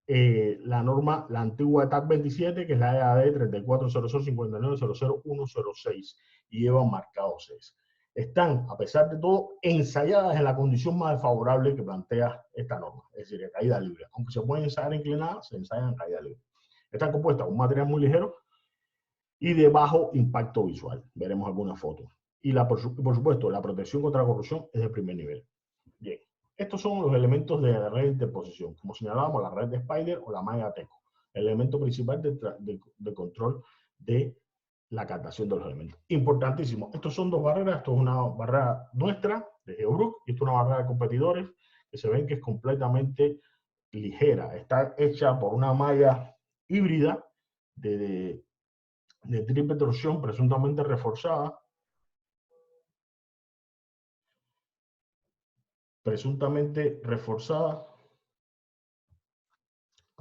[SPEAKER 2] la norma, la antigua TAC 27, que es la EAD 340059000106, y llevan marcado 6. Están, a pesar de todo, ensayadas en la condición más desfavorable que plantea esta norma, es decir, caída libre. Aunque se pueden ensayar inclinadas, se ensayan en caída libre. Están compuestas con un material muy ligero y de bajo impacto visual. Veremos algunas fotos. Y por supuesto, la protección contra la corrosión es de primer nivel. Bien, estos son los elementos de la red de interposición. Como señalábamos, la red de Spider o la malla teco, el elemento principal de control de la captación de los elementos. Importantísimo. Estos son dos barreras. Esto es una barrera nuestra, de Geobrook, y esto es una barrera de competidores, que se ven que es completamente ligera. Está hecha por una malla híbrida de triple torsión, presuntamente reforzada.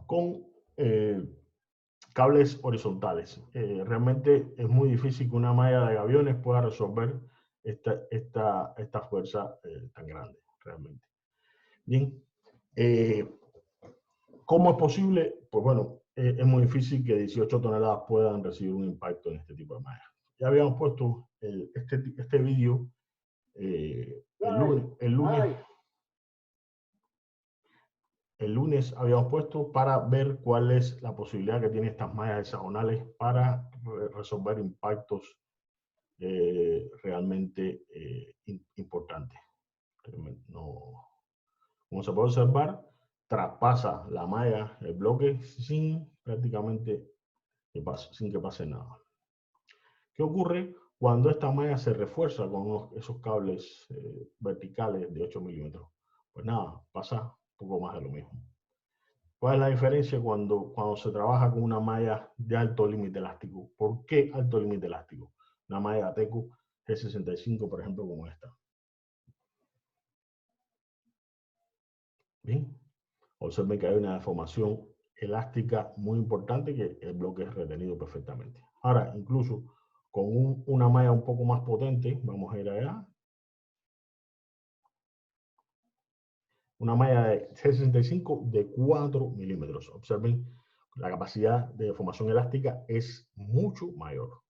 [SPEAKER 2] Con cables horizontales. Realmente es muy difícil que una malla de aviones pueda resolver esta fuerza tan grande, realmente. Bien, ¿cómo es posible? Pues bueno, es muy difícil que 18 toneladas puedan recibir un impacto en este tipo de malla. Ya habíamos puesto este vídeo el lunes habíamos puesto para ver cuál es la posibilidad que tienen estas mallas hexagonales para resolver impactos realmente importantes. No, como se puede observar, traspasa la malla, el bloque, sin que pase nada. ¿Qué ocurre cuando esta malla se refuerza con esos cables verticales de 8 milímetros? Pues nada, pasa un poco más de lo mismo. ¿Cuál es la diferencia cuando se trabaja con una malla de alto límite elástico? ¿Por qué alto límite elástico? Una malla Ateco G65, por ejemplo, como esta. Bien, observen que hay una deformación elástica muy importante, que el bloque es retenido perfectamente. Ahora, incluso con una malla un poco más potente, vamos a ir allá. Una malla de G65 de 4 milímetros. Observen, la capacidad de deformación elástica es mucho mayor.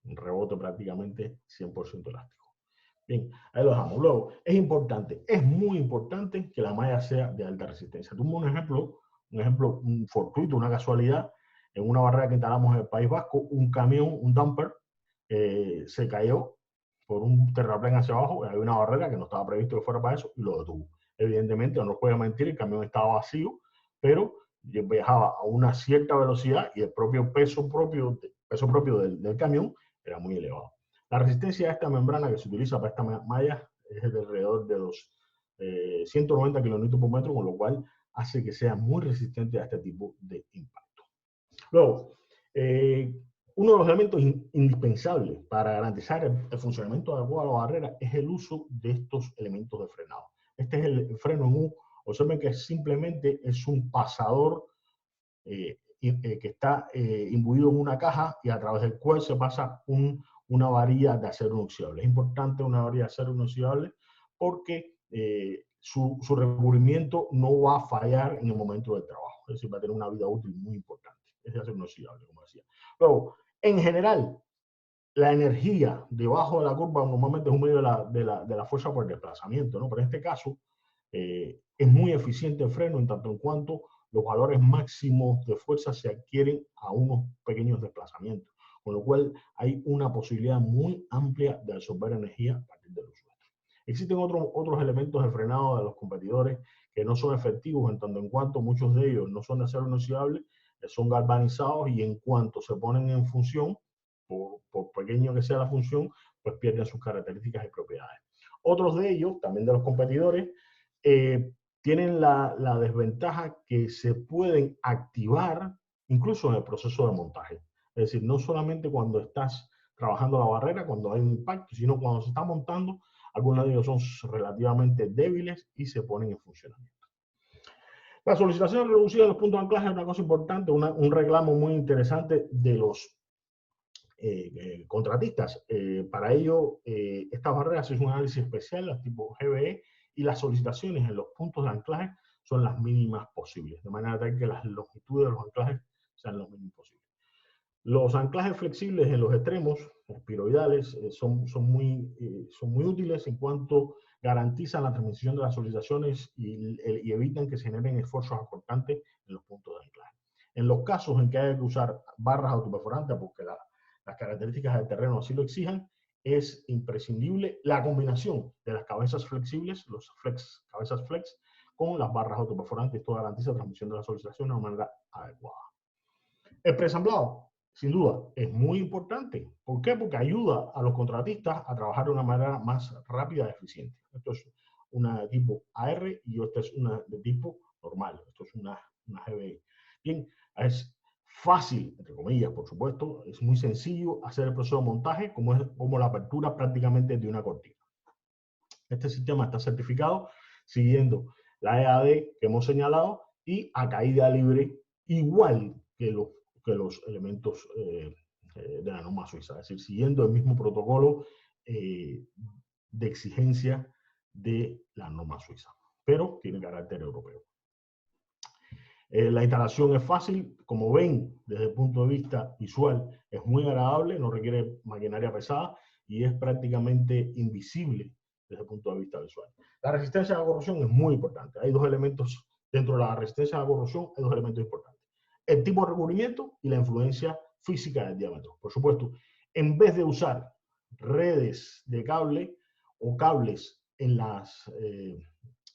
[SPEAKER 2] Un rebote prácticamente 100% elástico. Bien, ahí lo dejamos. Luego, es muy importante que la malla sea de alta resistencia. Tuve un ejemplo fortuito, una casualidad, en una barrera que instalamos en el País Vasco, un camión, un dumper, se cayó por un terraplén hacia abajo, había una barrera que no estaba previsto que fuera para eso, y lo detuvo. Evidentemente, no nos puede mentir, el camión estaba vacío, pero viajaba a una cierta velocidad y el propio peso propio del camión era muy elevado. La resistencia a esta membrana que se utiliza para esta malla es de alrededor de los 190 kN por metro, con lo cual hace que sea muy resistente a este tipo de impacto. Luego, uno de los elementos indispensables para garantizar el funcionamiento adecuado de la barrera es el uso de estos elementos de frenado. Este es el freno en U. Observen que simplemente es un pasador que está imbuido en una caja y a través del cual se pasa una varilla de acero inoxidable. Es importante una varilla de acero inoxidable porque su recubrimiento no va a fallar en el momento del trabajo. Es decir, va a tener una vida útil muy importante. Es de acero inoxidable, como decía. Luego, en general, la energía debajo de la curva normalmente es un medio de la fuerza por el desplazamiento, ¿no? Pero en este caso es muy eficiente el freno en tanto en cuanto los valores máximos de fuerza se adquieren a unos pequeños desplazamientos, con lo cual hay una posibilidad muy amplia de absorber energía a partir de los suelos. Existen otros elementos de frenado de los competidores que no son efectivos en tanto en cuanto muchos de ellos no son de acero inoxidable, son galvanizados y en cuanto se ponen en función, por pequeño que sea la función, pues pierden sus características y propiedades. Otros de ellos, también de los competidores, tienen la desventaja que se pueden activar incluso en el proceso de montaje. Es decir, no solamente cuando estás trabajando la barrera, cuando hay un impacto, sino cuando se está montando, algunos de ellos son relativamente débiles y se ponen en funcionamiento. La solicitación reducida de los puntos de anclaje es una cosa importante, un reclamo muy interesante de los contratistas. Para ello, estas barreras es un análisis especial, las tipo GBE, y las solicitaciones en los puntos de anclaje son las mínimas posibles, de manera tal que las longitudes de los anclajes sean lo mínimo posible. Los anclajes flexibles en los extremos, espiroidales, son muy útiles en cuanto garantizan la transmisión de las solicitaciones y evitan que se generen esfuerzos acortantes en los puntos de anclaje. En los casos en que haya que usar barras autoperforantes, porque las características del terreno así lo exijan, es imprescindible la combinación de las cabezas flexibles, los cabezas flex, con las barras autoperforantes. Esto garantiza la transmisión de la solicitación de una manera adecuada. El presamblado, sin duda, es muy importante. ¿Por qué? Porque ayuda a los contratistas a trabajar de una manera más rápida y eficiente. Esto es una de tipo AR y esta es una de tipo normal. Esto es una GBI. Bien, es fácil, entre comillas, por supuesto, es muy sencillo hacer el proceso de montaje como la apertura prácticamente de una cortina. Este sistema está certificado siguiendo la EAD que hemos señalado y a caída libre, igual que los elementos de la norma suiza, es decir, siguiendo el mismo protocolo de exigencia de la norma suiza, pero tiene carácter europeo. La instalación es fácil, como ven, desde el punto de vista visual, es muy agradable, no requiere maquinaria pesada y es prácticamente invisible desde el punto de vista visual. La resistencia a la corrosión es muy importante. Hay dos elementos dentro de la resistencia a la corrosión, hay dos elementos importantes. El tipo de recubrimiento y la influencia física del diámetro. Por supuesto, en vez de usar redes de cable o cables en los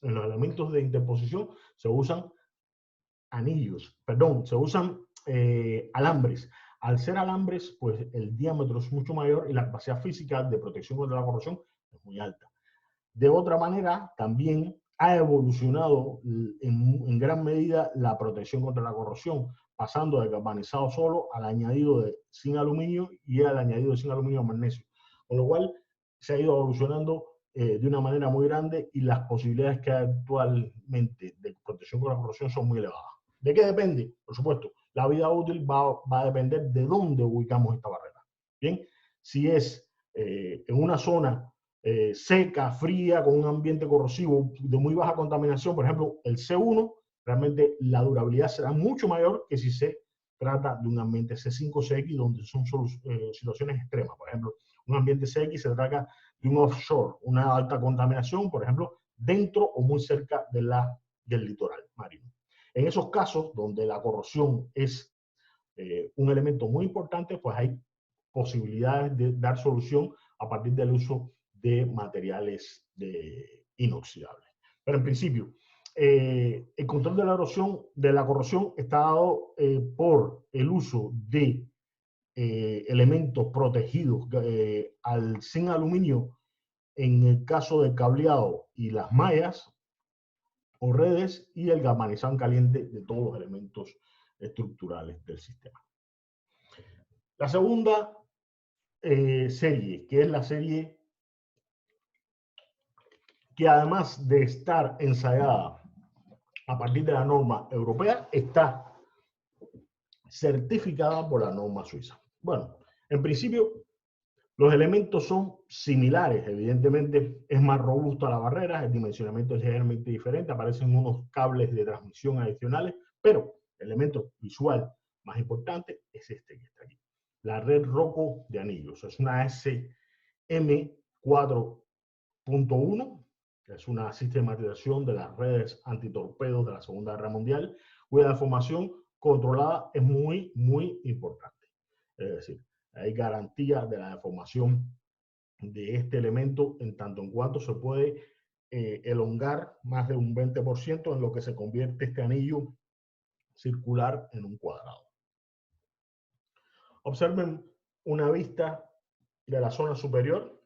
[SPEAKER 2] elementos de interposición, se usan se usan alambres. Al ser alambres, pues el diámetro es mucho mayor y la capacidad física de protección contra la corrosión es muy alta. De otra manera, también ha evolucionado en gran medida la protección contra la corrosión, pasando del galvanizado solo al añadido de zinc aluminio y al añadido de zinc aluminio magnesio. Con lo cual se ha ido evolucionando de una manera muy grande y las posibilidades que hay actualmente de protección contra la corrosión son muy elevadas. ¿De qué depende? Por supuesto, la vida útil va a depender de dónde ubicamos esta barrera. Bien, si es en una zona seca, fría, con un ambiente corrosivo de muy baja contaminación, por ejemplo, el C1, realmente la durabilidad será mucho mayor que si se trata de un ambiente C5, CX, donde son situaciones extremas. Por ejemplo, un ambiente CX se trata de un offshore, una alta contaminación, por ejemplo, dentro o muy cerca del litoral marino. En esos casos donde la corrosión es un elemento muy importante, pues hay posibilidades de dar solución a partir del uso de materiales inoxidables. Pero en principio, el control de la corrosión está dado por el uso de elementos protegidos al zinc aluminio en el caso del cableado y las mallas o redes y el galvanizado en caliente de todos los elementos estructurales del sistema. La segunda serie, que es la serie que además de estar ensayada a partir de la norma europea, está certificada por la norma suiza. Bueno, en principio, los elementos son similares. Evidentemente, es más robusta la barrera, el dimensionamiento es ligeramente diferente, aparecen unos cables de transmisión adicionales, pero el elemento visual más importante es este que está aquí. La red Rocco de anillos. Es una SM4.1, que es una sistematización de las redes antitorpedos de la Segunda Guerra Mundial, cuya deformación controlada es muy, muy importante. Es decir, hay garantía de la deformación de este elemento en tanto en cuanto se puede elongar más de un 20% en lo que se convierte este anillo circular en un cuadrado. Observen una vista de la zona superior.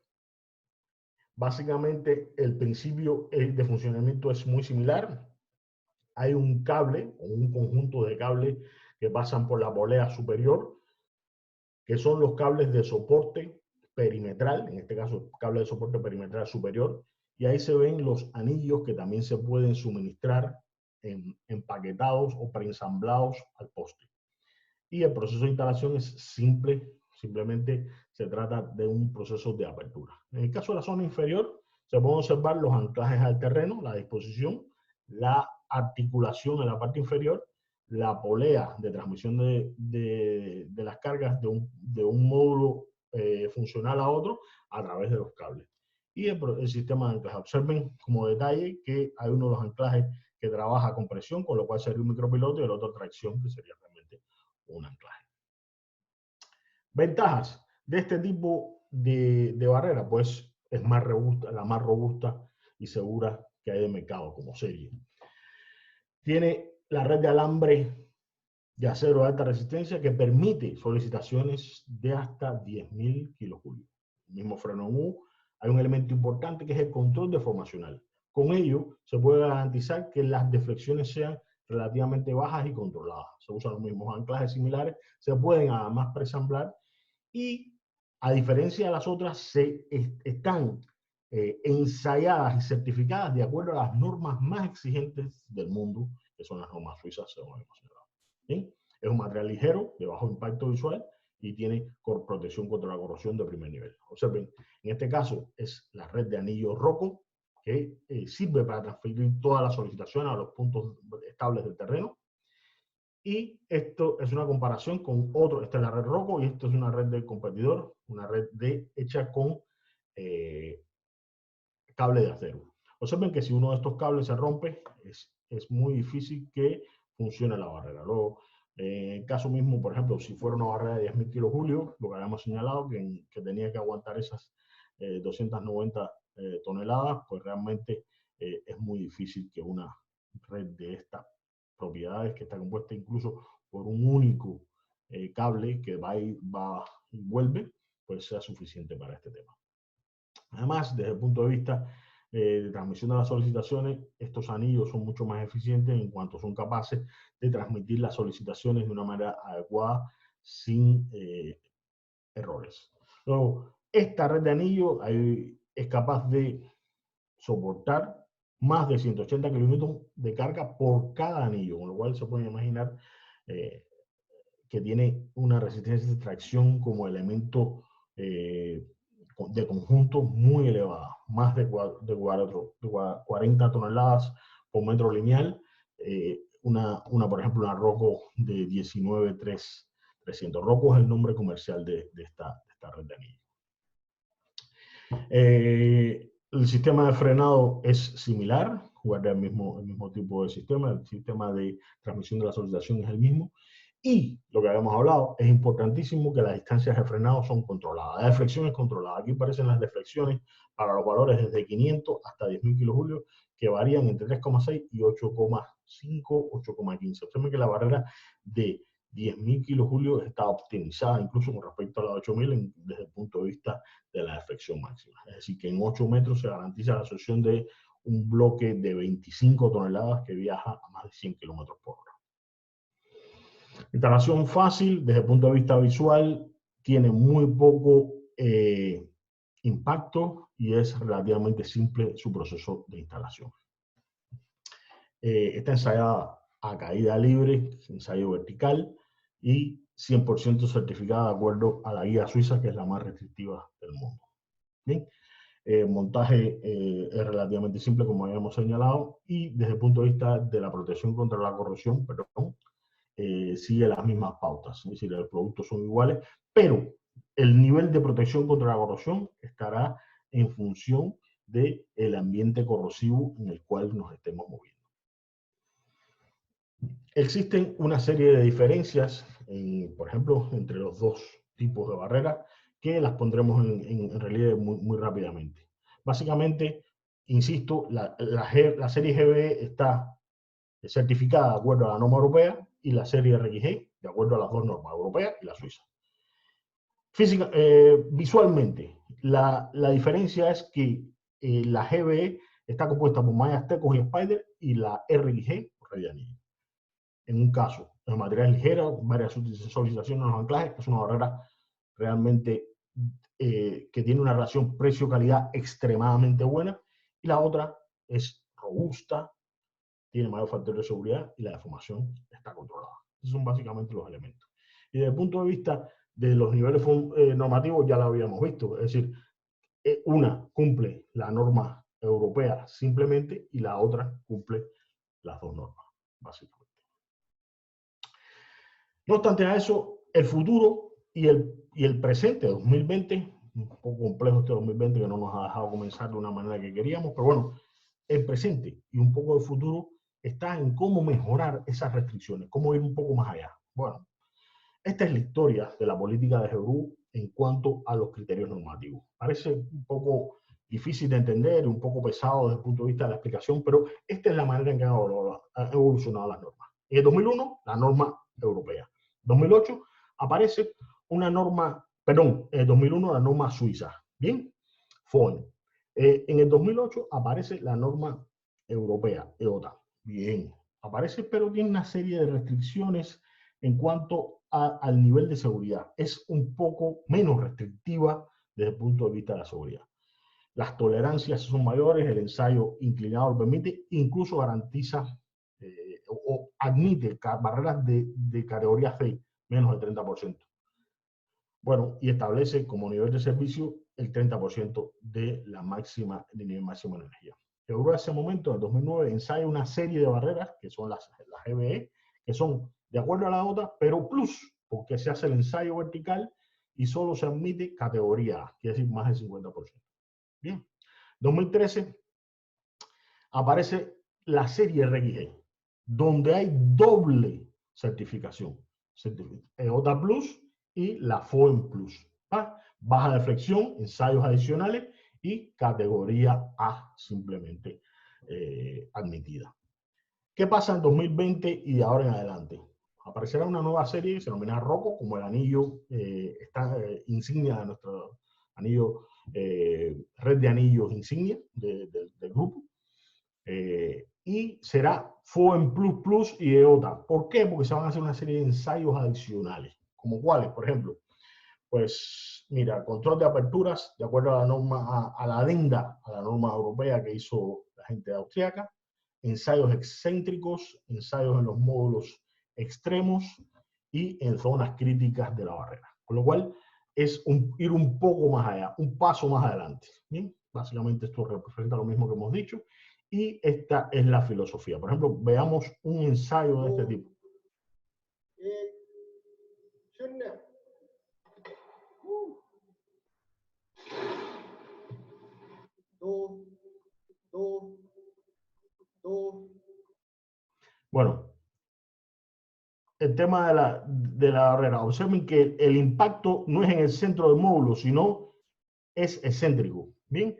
[SPEAKER 2] Básicamente el principio de funcionamiento es muy similar. Hay un cable o un conjunto de cables que pasan por la polea superior, que son los cables de soporte perimetral, en este caso cable de soporte perimetral superior, y ahí se ven los anillos que también se pueden suministrar empaquetados o preensamblados al poste. Y el proceso de instalación es simple, simplemente se trata de un proceso de apertura. En el caso de la zona inferior, se pueden observar los anclajes al terreno, la disposición, la articulación en la parte inferior, la polea de transmisión de las cargas de un módulo funcional a otro a través de los cables. Y el sistema de anclaje. Observen como detalle que hay uno de los anclajes que trabaja con presión, con lo cual sería un micropiloto, y el otro tracción, que sería realmente un anclaje. Ventajas de este tipo de barrera, pues es más robusta, la más robusta y segura que hay de mercado como serie. Tiene la red de alambre de acero de alta resistencia que permite solicitaciones de hasta 10.000 kilojulios. El mismo freno en U. Hay un elemento importante que es el control deformacional. Con ello se puede garantizar que las deflexiones sean relativamente bajas y controladas. Se usan los mismos anclajes similares, se pueden además preensamblar y, a diferencia de las otras, están ensayadas y certificadas de acuerdo a las normas más exigentes del mundo, que son las normas suizas, según hemos señalado. ¿Sí? Es un material ligero, de bajo impacto visual y tiene protección contra la corrosión de primer nivel. Observen, en este caso es la red de anillos Rocco, que sirve para transferir todas las solicitaciones a los puntos estables del terreno. Y esto es una comparación con otro. Esta es la red Rocco y esto es una red del competidor, una red hecha con cable de acero. Observen que si uno de estos cables se rompe, es muy difícil que funcione la barrera. Luego, en el caso mismo, por ejemplo, si fuera una barrera de 10.000 kilojulios, lo que habíamos señalado, que tenía que aguantar esas 290 toneladas, pues realmente es muy difícil que una red de estas propiedades, que está compuesta incluso por un único cable que va y vuelve, pues sea suficiente para este tema. Además, desde el punto de vista de transmisión de las solicitaciones, estos anillos son mucho más eficientes en cuanto son capaces de transmitir las solicitaciones de una manera adecuada sin errores. Luego, esta red de anillos es capaz de soportar más de 180 kilómetros de carga por cada anillo, con lo cual se pueden imaginar que tiene una resistencia de tracción como elemento de conjunto muy elevada, más de 40 toneladas por metro lineal, por ejemplo, una Rocco de 19.300. Rocco es el nombre comercial de esta red de anillos. El sistema de frenado es similar, guarda el mismo tipo de sistema, el sistema de transmisión de la solicitación es el mismo. Y lo que habíamos hablado, es importantísimo que las distancias de frenado son controladas. La deflexión es controlada. Aquí aparecen las deflexiones para los valores desde 500 hasta 10.000 kilojulios, que varían entre 3,6 y 8,5, 8,15. Observen que la barrera de 10.000 kilojulios está optimizada incluso con respecto a la 8.000 desde el punto de vista de la deflexión máxima. Es decir, que en 8 metros se garantiza la absorción de un bloque de 25 toneladas que viaja a más de 100 kilómetros por hora. Instalación fácil, desde el punto de vista visual, tiene muy poco impacto y es relativamente simple su proceso de instalación. Está ensayada a caída libre, ensayo vertical y 100% certificada de acuerdo a la guía suiza, que es la más restrictiva del mundo. Bien. Montaje es relativamente simple, como habíamos señalado, y desde el punto de vista de la protección contra la corrosión, sigue las mismas pautas, es decir, los productos son iguales, pero el nivel de protección contra la corrosión estará en función del ambiente corrosivo en el cual nos estemos moviendo. Existen una serie de diferencias, por ejemplo, entre los dos tipos de barreras, que las pondremos en relieve muy rápidamente. Básicamente, insisto, la serie GBE está certificada de acuerdo a la norma europea y la serie RXG de acuerdo a las dos normas, europea y la suiza. Visualmente, la diferencia es que la GBE está compuesta por mallas Tecos y Spider y la RXG por red de anillo. En un caso, el material ligero, varias solicitaciones en los anclajes, es una barrera realmente que tiene una relación precio-calidad extremadamente buena, y la otra es robusta, tiene mayor factor de seguridad y la deformación está controlada. Esos son básicamente los elementos. Y desde el punto de vista de los niveles normativos ya lo habíamos visto, es decir, una cumple la norma europea simplemente y la otra cumple las dos normas, básicamente. No obstante a eso, el futuro y el presente, 2020, un poco complejo este 2020 que no nos ha dejado comenzar de una manera que queríamos, pero bueno, el presente y un poco el futuro está en cómo mejorar esas restricciones, cómo ir un poco más allá. Bueno, esta es la historia de la política de GRU en cuanto a los criterios normativos. Parece un poco difícil de entender y un poco pesado desde el punto de vista de la explicación, pero esta es la manera en que han evolucionado las normas. En el 2001, la norma europea. En 2008 aparece una norma, perdón, en el 2001 la norma suiza, ¿bien? FON. En el 2008 aparece la norma europea, EOTA. Bien, aparece, pero tiene una serie de restricciones en cuanto al nivel de seguridad. Es un poco menos restrictiva desde el punto de vista de la seguridad. Las tolerancias son mayores, el ensayo inclinado lo permite, incluso garantiza o admite barreras de categoría C, menos del 30%. Bueno, y establece como nivel de servicio el 30% de la nivel máximo de energía. Europa en ese momento, en el 2009, ensaya una serie de barreras, que son las GBE, que son de acuerdo a la nota, pero plus, porque se hace el ensayo vertical y solo se admite categoría A, quiere decir más del 50%. Bien, 2013 aparece la serie RXE, donde hay doble certificación, EOTA Plus y la FOEM Plus. Baja deflexión, ensayos adicionales y categoría A simplemente admitida. ¿Qué pasa en 2020 y de ahora en adelante? Aparecerá una nueva serie que se denomina ROCO, como el anillo insignia de nuestro anillo, red de anillos insignia del grupo. Y será FOEM Plus Plus y EOTA. ¿Por qué? Porque se van a hacer una serie de ensayos adicionales. ¿Como cuáles? Por ejemplo, pues mira, control de aperturas, de acuerdo a la norma, a la adenda, a la norma europea que hizo la gente austríaca, ensayos excéntricos, ensayos en los módulos extremos y en zonas críticas de la barrera. Con lo cual, es ir un poco más allá, un paso más adelante. ¿Bien? Básicamente esto representa lo mismo que hemos dicho. Y esta es la filosofía. Por ejemplo, veamos un ensayo de este tipo. Bueno, el tema de la barrera. Observen que el impacto no es en el centro del módulo, sino es excéntrico. Bien,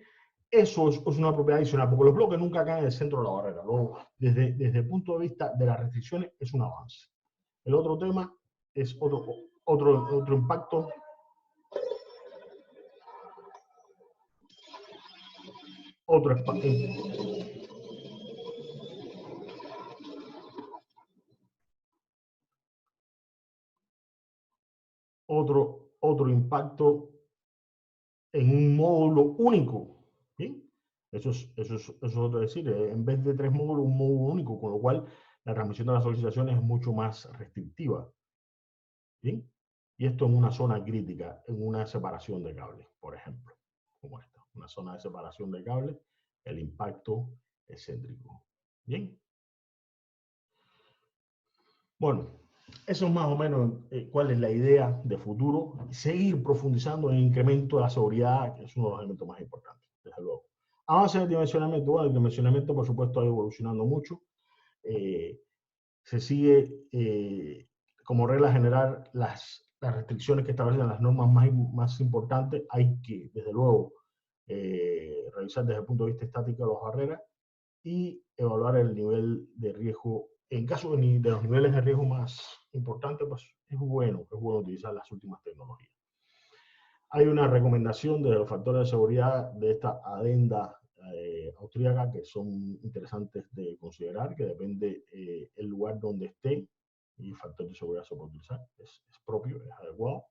[SPEAKER 2] eso es una propiedad adicional, porque los bloques nunca caen en el centro de la barrera. Luego, desde el punto de vista de las restricciones, es un avance. El otro tema es otro impacto. Otro impacto en un módulo único. ¿Bien? Eso es decir, en vez de 3 módulos, un módulo único, con lo cual la transmisión de las solicitaciones es mucho más restrictiva. ¿Bien? Y esto en una zona crítica, en una separación de cables, por ejemplo, como esta. Una zona de separación de cables, el impacto excéntrico. ¿Bien? Bueno, eso es más o menos cuál es la idea de futuro. Seguir profundizando en el incremento de la seguridad, que es uno de los elementos más importantes, desde luego. Avance del dimensionamiento. Bueno, el dimensionamiento, por supuesto, ha ido evolucionando mucho. Se sigue como regla general las restricciones que establecen las normas más importantes. Hay que, desde luego, revisar desde el punto de vista estático las barreras y evaluar el nivel de riesgo. En caso de los niveles de riesgo más importantes, pues es bueno utilizar las últimas tecnologías. Hay una recomendación de los factores de seguridad de esta adenda austríaca que son interesantes de considerar, que depende el lugar donde esté y el factor de seguridad se puede utilizar, es propio, es adecuado.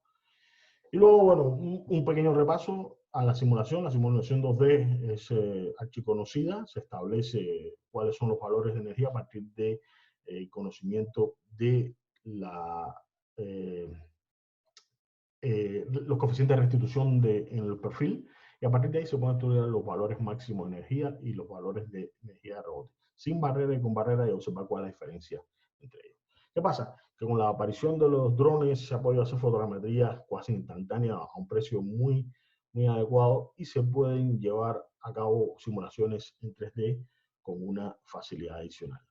[SPEAKER 2] Y luego, bueno, un pequeño repaso a la simulación. La simulación 2D es archiconocida, se establece cuáles son los valores de energía a partir de conocimiento de los coeficientes de restitución en el perfil, y a partir de ahí se pueden estudiar los valores máximos de energía y los valores de energía de rebote, sin barrera y con barrera, y observar cuál es la diferencia entre ellos. ¿Qué pasa? Que con la aparición de los drones se ha podido hacer fotogrametría casi instantánea a un precio muy adecuado, y se pueden llevar a cabo simulaciones en 3D con una facilidad adicional.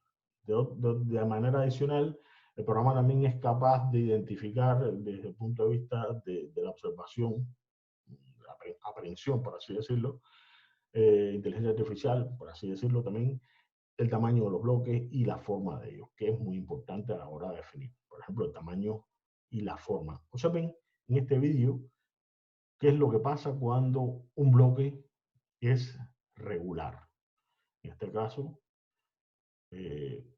[SPEAKER 2] De manera adicional, el programa también es capaz de identificar desde el punto de vista de la observación, la aprehensión, por así decirlo, inteligencia artificial, por así decirlo también, el tamaño de los bloques y la forma de ellos, que es muy importante a la hora de definir, por ejemplo, el tamaño y la forma. Observen en este vídeo qué es lo que pasa cuando un bloque es regular. En este caso,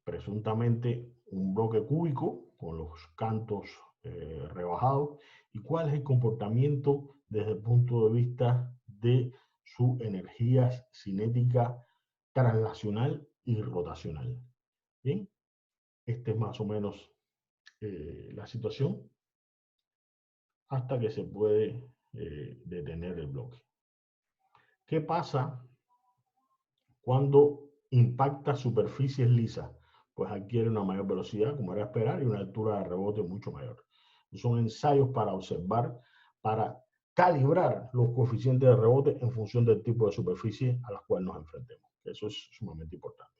[SPEAKER 2] presuntamente un bloque cúbico con los cantos rebajados, y cuál es el comportamiento desde el punto de vista de su energía cinética translacional y rotacional. Bien, este es más o menos la situación hasta que se puede detener el bloque. ¿Qué pasa cuando impacta superficies lisas? pues adquiere una mayor velocidad, como era esperar, y una altura de rebote mucho mayor. Son ensayos para observar, para calibrar los coeficientes de rebote en función del tipo de superficie a las cuales nos enfrentemos. Eso es sumamente importante.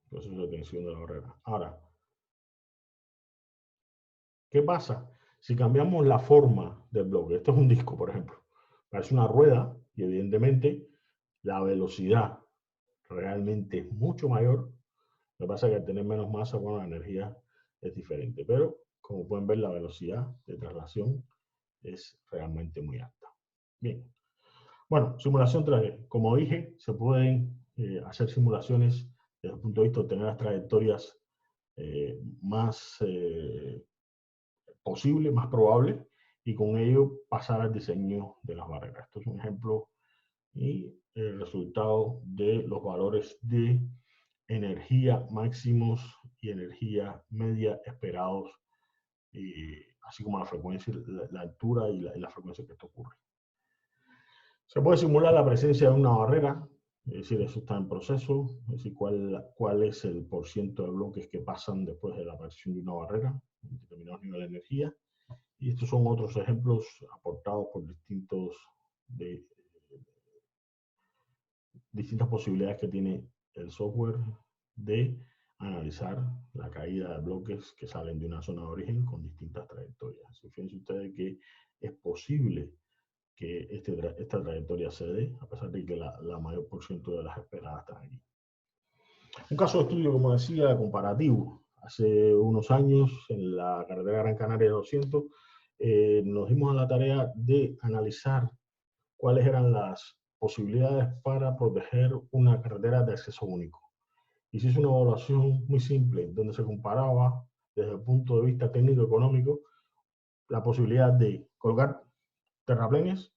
[SPEAKER 2] Proceso de tensión de la barrera. Ahora, ¿qué pasa si cambiamos la forma del bloque? Esto es un disco, por ejemplo. Parece una rueda y evidentemente la velocidad realmente es mucho mayor. Lo que pasa es que al tener menos masa, bueno, la energía es diferente. Pero, como pueden ver, la velocidad de traslación es realmente muy alta. Bien. Bueno, simulación 3D. Como dije, se pueden hacer simulaciones desde el punto de vista de obtener las trayectorias más posibles, más probables, y con ello pasar al diseño de las barreras. Esto es un ejemplo y el resultado de los valores de energía máximos y energía media esperados, así como la frecuencia, la altura y la frecuencia que esto ocurre. Se puede simular la presencia de una barrera, es decir, eso está en proceso, es decir, cuál es el porcentaje de bloques que pasan después de la aparición de una barrera en determinados niveles de energía. Y estos son otros ejemplos aportados por distintas posibilidades que tiene el software de analizar la caída de bloques que salen de una zona de origen con distintas trayectorias. Fíjense ustedes que es posible que esta trayectoria se dé, a pesar de que la mayor porcentaje de las esperadas están aquí. Un caso de estudio, como decía, comparativo. Hace unos años, en la carretera Gran Canaria 200, nos dimos a la tarea de analizar cuáles eran las posibilidades para proteger una carretera de acceso único. Y se hizo una evaluación muy simple, donde se comparaba, desde el punto de vista técnico-económico, la posibilidad de colocar terraplenes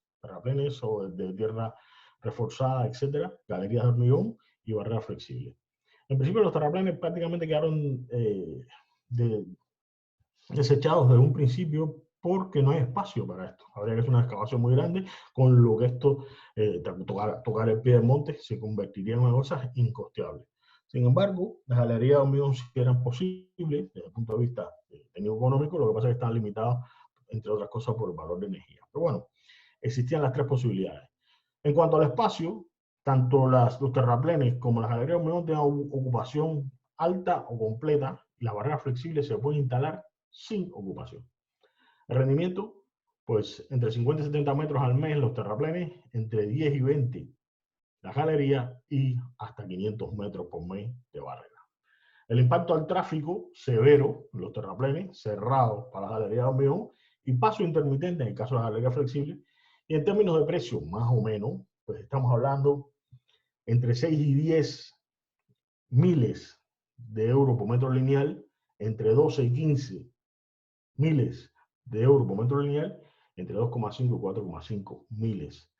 [SPEAKER 2] o de tierra reforzada, etcétera, galerías de hormigón y barreras flexibles. En principio, los terraplenes prácticamente quedaron desechados desde un principio porque no hay espacio para esto. Habría que hacer una excavación muy grande, con lo que esto, tocar el pie del monte, se convertiría en una cosa incosteable. Sin embargo, las galerías de hormigón sí eran posibles desde el punto de vista técnico-económico, lo que pasa es que están limitadas, entre otras cosas, por el valor de energía. Pero bueno, existían las tres posibilidades. En cuanto al espacio, tanto los terraplenes como las galerías de hormigón tienen ocupación alta o completa, y las barreras flexibles se pueden instalar sin ocupación. El rendimiento, pues entre 50 y 70 metros al mes los terraplenes, entre 10 y 20 las galerías y hasta 500 metros por mes de barrera. El impacto al tráfico severo, los terraplenes cerrados para las galerías de hormigón y paso intermitente en el caso de las galerías flexibles. Y en términos de precio, más o menos, pues estamos hablando entre 6 y 10 miles de euros por metro lineal, entre 12 y 15 miles de euros por metro lineal, entre 2,5 y 4,5 miles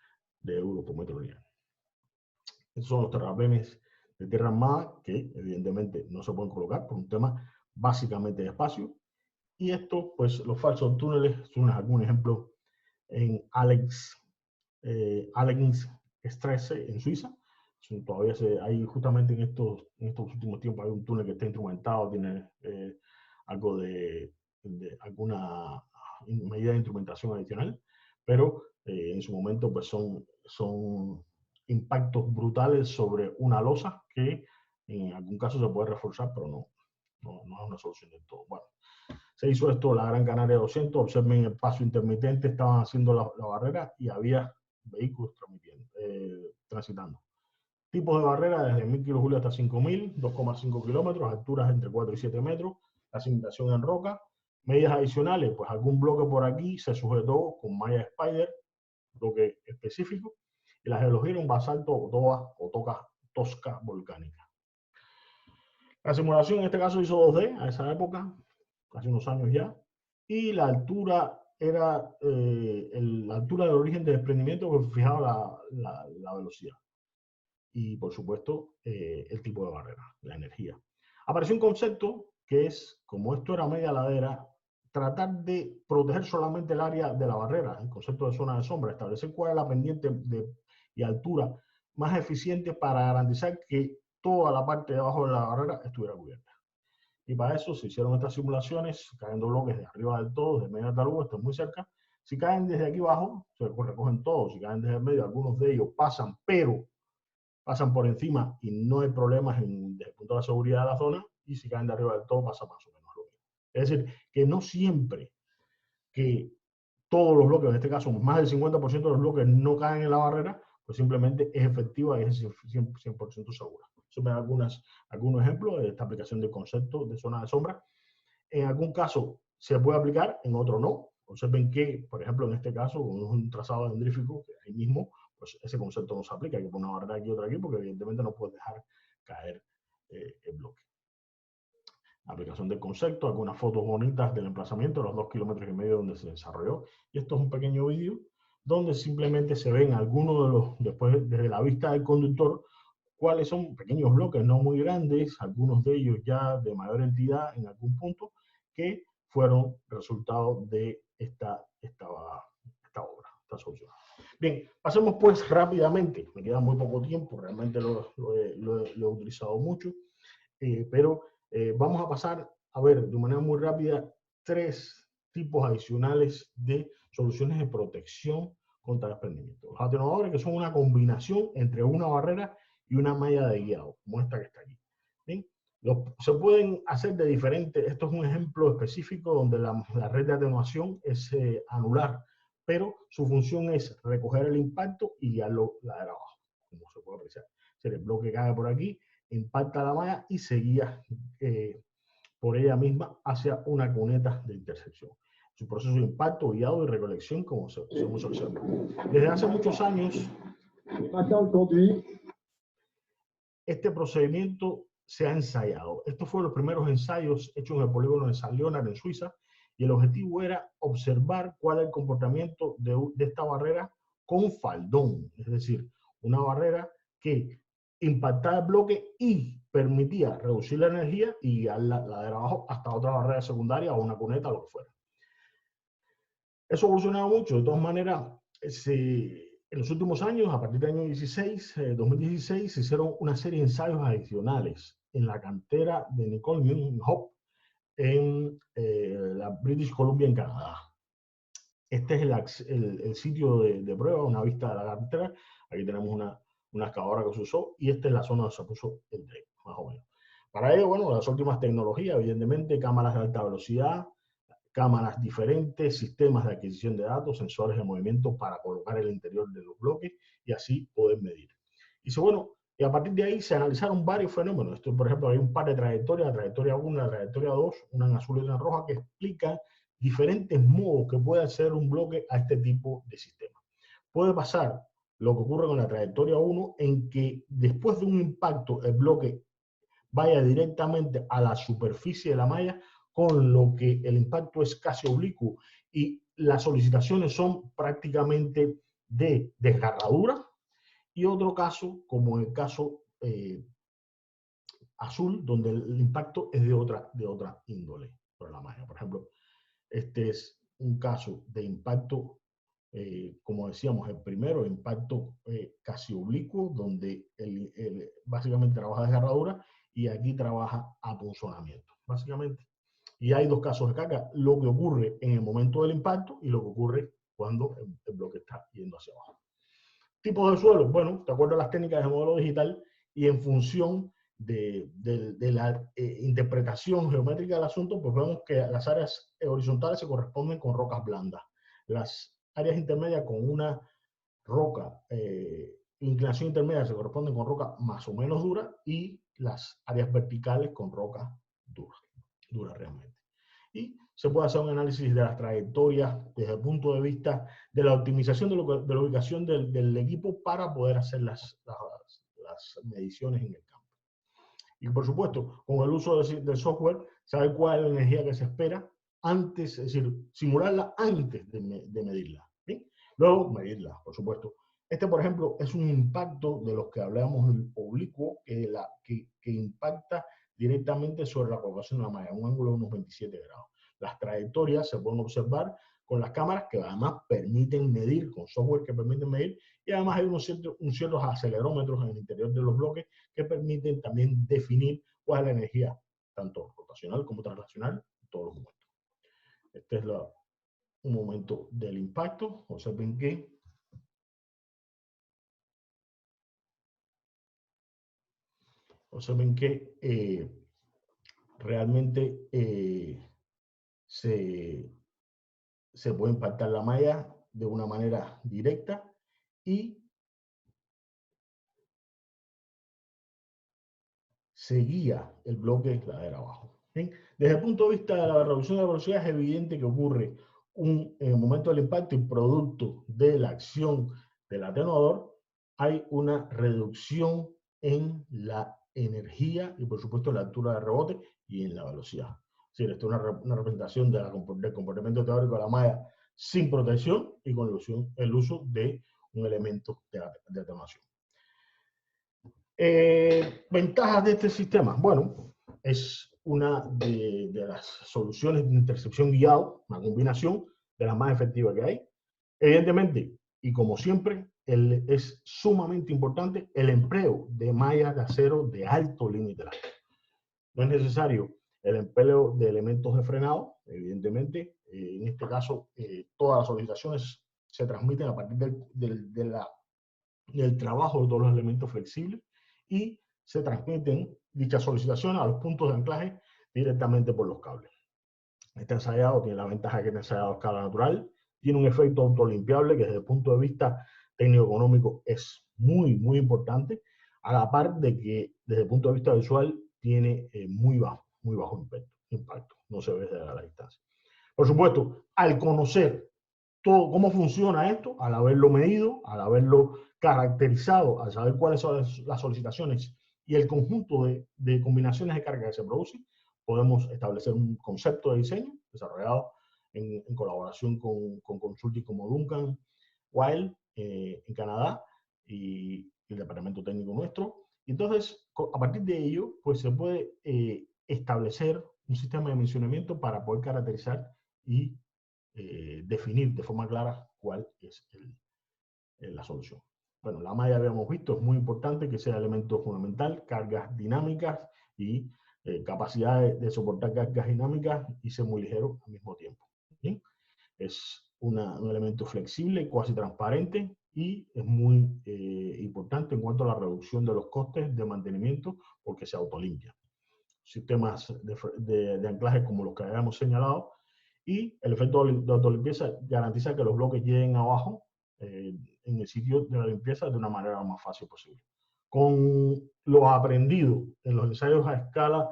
[SPEAKER 2] de euros por metro lineal. Estos son los terraplenes de tierra armada que evidentemente no se pueden colocar por un tema básicamente de espacio. Y esto, pues los falsos túneles son algún ejemplo en Allingsstraße en Suiza. Todavía hay justamente en estos últimos tiempos hay un túnel que está instrumentado, tiene algo de alguna medida de instrumentación adicional, pero en su momento pues son impactos brutales sobre una losa que en algún caso se puede reforzar, pero no es una solución del todo. Bueno, se hizo esto la Gran Canaria 200, observen el paso intermitente, estaban haciendo la barrera y había vehículos transitando. Tipos de barrera desde 1000 kJ hasta 5000, 2,5 kilómetros, alturas entre 4 y 7 metros, la cimentación en roca. Medidas adicionales, pues algún bloque por aquí se sujetó con malla Spider, bloque específico, y la geología era un basalto o tosca volcánica. La simulación en este caso hizo 2D a esa época, hace unos años ya, y la altura era la altura del origen de desprendimiento que fijaba la velocidad. Y por supuesto el tipo de barrera, la energía. Apareció un concepto que es, como esto era media ladera, tratar de proteger solamente el área de la barrera, el concepto de zona de sombra, establecer cuál es la pendiente y altura más eficiente para garantizar que toda la parte de abajo de la barrera estuviera cubierta. Y para eso se hicieron estas simulaciones, cayendo bloques de arriba del todo, de medio tal esto es muy cerca. Si caen desde aquí abajo, se recogen todos. Si caen desde el medio, algunos de ellos pasan, pero pasan por encima y no hay problemas desde el punto de la seguridad de la zona. Y si caen de arriba del todo, pasa más o menos lo mismo. Es decir, que no siempre que todos los bloques, en este caso más del 50% de los bloques no caen en la barrera, pues simplemente es efectiva y es 100% segura. Eso me da algunos ejemplos de esta aplicación del concepto de zona de sombra. En algún caso se puede aplicar, en otro no. Observen que, por ejemplo, en este caso, con un trazado dendrífico, que ahí mismo, pues ese concepto no se aplica. Hay que poner una barrera aquí y otra aquí, porque evidentemente no puedes dejar caer el bloque. Aplicación del concepto, algunas fotos bonitas del emplazamiento, los 2,5 kilómetros donde se desarrolló. Y esto es un pequeño vídeo donde simplemente se ven algunos de los, después desde la vista del conductor, cuáles son pequeños bloques, no muy grandes, algunos de ellos ya de mayor entidad en algún punto, que fueron resultado de esta obra, esta solución. Bien, pasemos pues rápidamente, me queda muy poco tiempo, realmente lo he utilizado mucho, pero vamos a pasar a ver de manera muy rápida 3 tipos adicionales de soluciones de protección contra desprendimiento. Los atenuadores, que son una combinación entre una barrera y una malla de guiado, como esta que está aquí. ¿Bien? Se pueden hacer de diferentes, esto es un ejemplo específico donde la red de atenuación es anular, pero su función es recoger el impacto y guiarlo la de abajo, como se puede apreciar. El bloque cae por aquí, impacta la malla y se guía por ella misma hacia una cuneta de intersección. Su proceso de impacto, guiado y recolección, como se observa. Desde hace muchos años, este procedimiento se ha ensayado. Estos fueron los primeros ensayos hechos en el polígono de San Leonard, en Suiza, y el objetivo era observar cuál es el comportamiento de esta barrera con faldón, es decir, una barrera que impactaba el bloque y permitía reducir la energía y guiar la de abajo hasta otra barrera secundaria o una cuneta o lo que fuera. Eso ha evolucionado mucho, de todas maneras, en los últimos años, a partir del año 2016, se hicieron una serie de ensayos adicionales en la cantera de Nicole Newman Hope en la British Columbia, en Canadá. Este es el sitio de prueba, una vista de la cantera. Aquí tenemos una excavadora que se usó y esta es la zona donde se puso el tren, más o menos. Para ello, bueno, las últimas tecnologías, evidentemente, cámaras de alta velocidad, cámaras diferentes, sistemas de adquisición de datos, sensores de movimiento para colocar en el interior de los bloques y así poder medir. Y bueno, y a partir de ahí se analizaron varios fenómenos. Esto, por ejemplo, hay un par de trayectorias, la trayectoria 1, la trayectoria 2, una en azul y una en roja, que explican diferentes modos que puede hacer un bloque a este tipo de sistema. Puede pasar lo que ocurre con la trayectoria 1, en que después de un impacto el bloque vaya directamente a la superficie de la malla, con lo que el impacto es casi oblicuo y las solicitaciones son prácticamente de desgarradura. Y otro caso, como el caso azul, donde el impacto es de otra índole por la malla. Por ejemplo, este es un caso de impacto, como decíamos, el primero, impacto casi oblicuo, donde básicamente trabaja desgarradura y aquí trabaja apunzonamiento, básicamente. Y hay 2 casos de carga, lo que ocurre en el momento del impacto y lo que ocurre cuando el bloque está yendo hacia abajo. Tipos de suelo, bueno, de acuerdo a las técnicas de modelo digital y en función de la interpretación geométrica del asunto, pues vemos que las áreas horizontales se corresponden con rocas blandas. Las áreas intermedias con una roca, inclinación intermedia, se corresponden con roca más o menos dura y las áreas verticales con roca dura realmente. Y se puede hacer un análisis de las trayectorias desde el punto de vista de la optimización de la ubicación del equipo para poder hacer las mediciones en el campo. Y por supuesto, con el uso del software, saber cuál es la energía que se espera antes, es decir, simularla antes de medirla. ¿Bien? Luego, medirla, por supuesto. Este, por ejemplo, es un impacto de los que hablamos del oblicuo que impacta directamente sobre la colocación de la malla, un ángulo de unos 27 grados. Las trayectorias se pueden observar con las cámaras que además permiten medir, con software que permiten medir, y además hay unos ciertos acelerómetros en el interior de los bloques que permiten también definir cuál es la energía, tanto rotacional como translacional, en todos los momentos. Este es un momento del impacto. Observen que realmente se puede impactar la malla de una manera directa y se guía el bloque ladera abajo. ¿Bien? Desde el punto de vista de la reducción de la velocidad, es evidente que ocurre en el momento del impacto y producto de la acción del atenuador, hay una reducción en la energía y por supuesto en la altura de rebote y en la velocidad. Es decir, esto es una representación del comportamiento teórico de la malla sin protección y con el uso de un elemento de atenuación. Ventajas de este sistema. Bueno, es una de las soluciones de intercepción guiado, una combinación de las más efectivas que hay. Evidentemente, y como siempre, es sumamente importante el empleo de mallas de acero de alto límite elástico. No es necesario el empleo de elementos de frenado, evidentemente. En este caso, todas las solicitaciones se transmiten a partir del trabajo de todos los elementos flexibles y se transmiten dichas solicitaciones a los puntos de anclaje directamente por los cables. Este ensayado tiene la ventaja de que es ensayado a escala natural, tiene un efecto autolimpiable que desde el punto de vista técnico-económico es muy, muy importante, a la par de que desde el punto de vista visual tiene muy bajo impacto, no se ve desde la distancia. Por supuesto, al conocer todo cómo funciona esto, al haberlo medido, al haberlo caracterizado, al saber cuáles son las solicitaciones y el conjunto de combinaciones de carga que se producen, podemos establecer un concepto de diseño desarrollado en colaboración con consulting como Duncan Wild en Canadá y el departamento técnico nuestro. Y entonces, a partir de ello, pues se puede establecer un sistema de dimensionamiento para poder caracterizar y definir de forma clara cuál es la solución. Bueno, la malla habíamos visto, es muy importante que sea elemento fundamental, cargas dinámicas y capacidad de soportar cargas dinámicas y ser muy ligero al mismo tiempo. ¿Sí? Es un elemento flexible, cuasi transparente y es muy importante en cuanto a la reducción de los costes de mantenimiento porque se autolimpia. Sistemas de anclaje como los que habíamos señalado y el efecto de autolimpieza garantiza que los bloques lleguen abajo en el sitio de la limpieza de una manera más fácil posible. Con lo aprendido en los ensayos a escala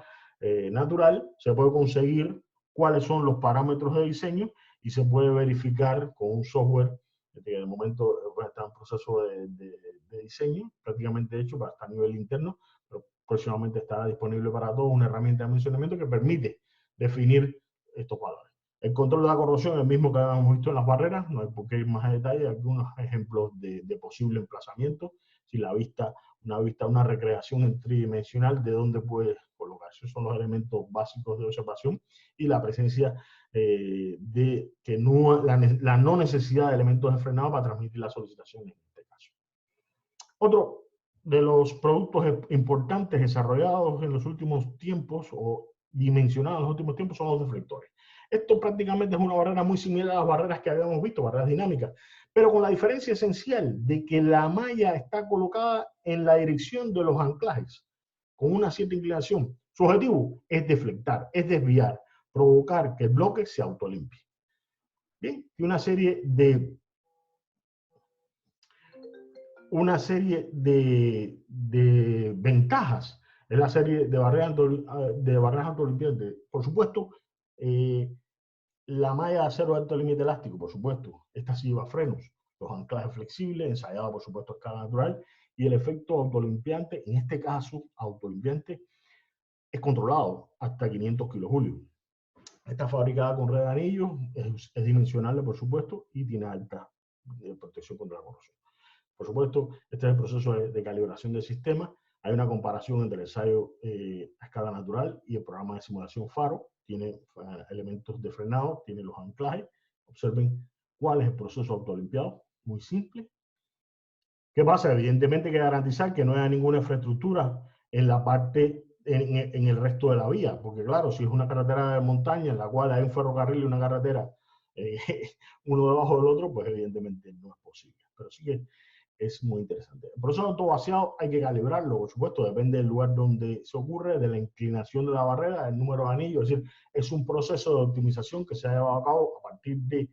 [SPEAKER 2] natural, se puede conseguir cuáles son los parámetros de diseño y se puede verificar con un software que en el momento está en proceso de diseño, prácticamente hecho para estar a nivel interno, pero próximamente estará disponible para todos una herramienta de dimensionamiento que permite definir estos valores. El control de la corrosión es el mismo que habíamos visto en las barreras, no hay por qué ir más a detalle, algunos ejemplos de posible emplazamiento, si una recreación tridimensional de dónde puede colocar. Esos son los elementos básicos de observación y la presencia la no necesidad de elementos de frenado para transmitir la solicitación en este caso. Otro de los productos importantes desarrollados en los últimos tiempos o dimensionados en los últimos tiempos son los deflectores. Esto prácticamente es una barrera muy similar a las barreras que habíamos visto, barreras dinámicas, pero con la diferencia esencial de que la malla está colocada en la dirección de los anclajes, con una cierta inclinación. Su objetivo es deflectar, es desviar, provocar que el bloque se autolimpie. Bien, y una serie de ventajas es la serie de barreras autolimpiantes. Por supuesto, la malla de acero de alto límite elástico, por supuesto, esta sí lleva frenos, los anclajes flexibles, ensayado por supuesto a escala natural, y el efecto autolimpiante, en este caso, autolimpiante, es controlado hasta 500 kilojulios. Está fabricada con red de anillos, es dimensionable, por supuesto, y tiene alta protección contra la corrosión. Por supuesto, este es el proceso de calibración del sistema. Hay una comparación entre el ensayo a escala natural y el programa de simulación FARO. Tiene elementos de frenado, tiene los anclajes, Observen cuál es el proceso de autolimpiado, muy simple. ¿Qué pasa? Evidentemente hay que garantizar que no haya ninguna infraestructura en la parte, en el resto de la vía, porque claro, si es una carretera de montaña en la cual hay un ferrocarril y una carretera uno debajo del otro, pues evidentemente no es posible. Pero sí que es muy interesante. El proceso de autovaciado hay que calibrarlo, por supuesto, depende del lugar donde se ocurre, de la inclinación de la barrera, del número de anillos, es decir, es un proceso de optimización que se ha llevado a cabo a partir de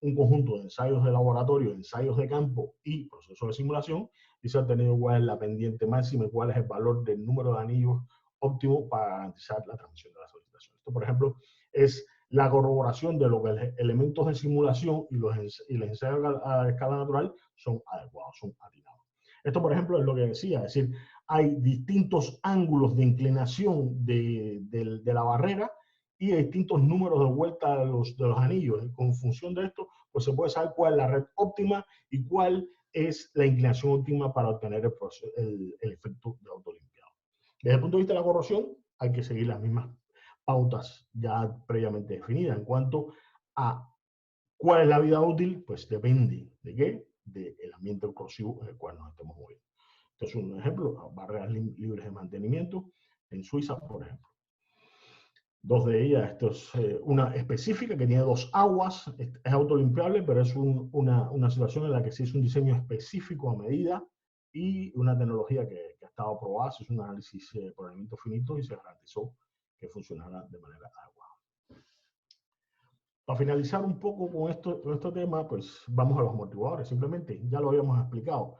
[SPEAKER 2] un conjunto de ensayos de laboratorio, ensayos de campo y procesos de simulación, y se ha tenido cuál es la pendiente máxima y cuál es el valor del número de anillos óptimo para garantizar la transmisión de la solicitación. Esto, por ejemplo, es la corroboración de los elementos de simulación y los ensayos a escala natural son adecuados, son atinados. Esto, por ejemplo, es lo que decía, es decir, hay distintos ángulos de inclinación de la barrera y distintos números de vuelta de los anillos. Y con función de esto, pues se puede saber cuál es la red óptima y cuál es la inclinación óptima para obtener el efecto de autolimpiado. Desde el punto de vista de la corrosión, hay que seguir las mismas pautas ya previamente definidas. En cuanto a cuál es la vida útil, pues depende de qué, del ambiente corrosivo en el cual nos estemos moviendo. Entonces, un ejemplo, barreras libres de mantenimiento en Suiza, por ejemplo. Dos de ellas, esto es una específica que tiene dos aguas, es autolimpiable, pero es una situación en la que se hizo un diseño específico a medida y una tecnología que ha estado aprobada, se hizo un análisis por elementos finitos y se garantizó que funcionara de manera adecuada. Para finalizar un poco con este tema, pues vamos a los amortiguadores. Simplemente, ya lo habíamos explicado,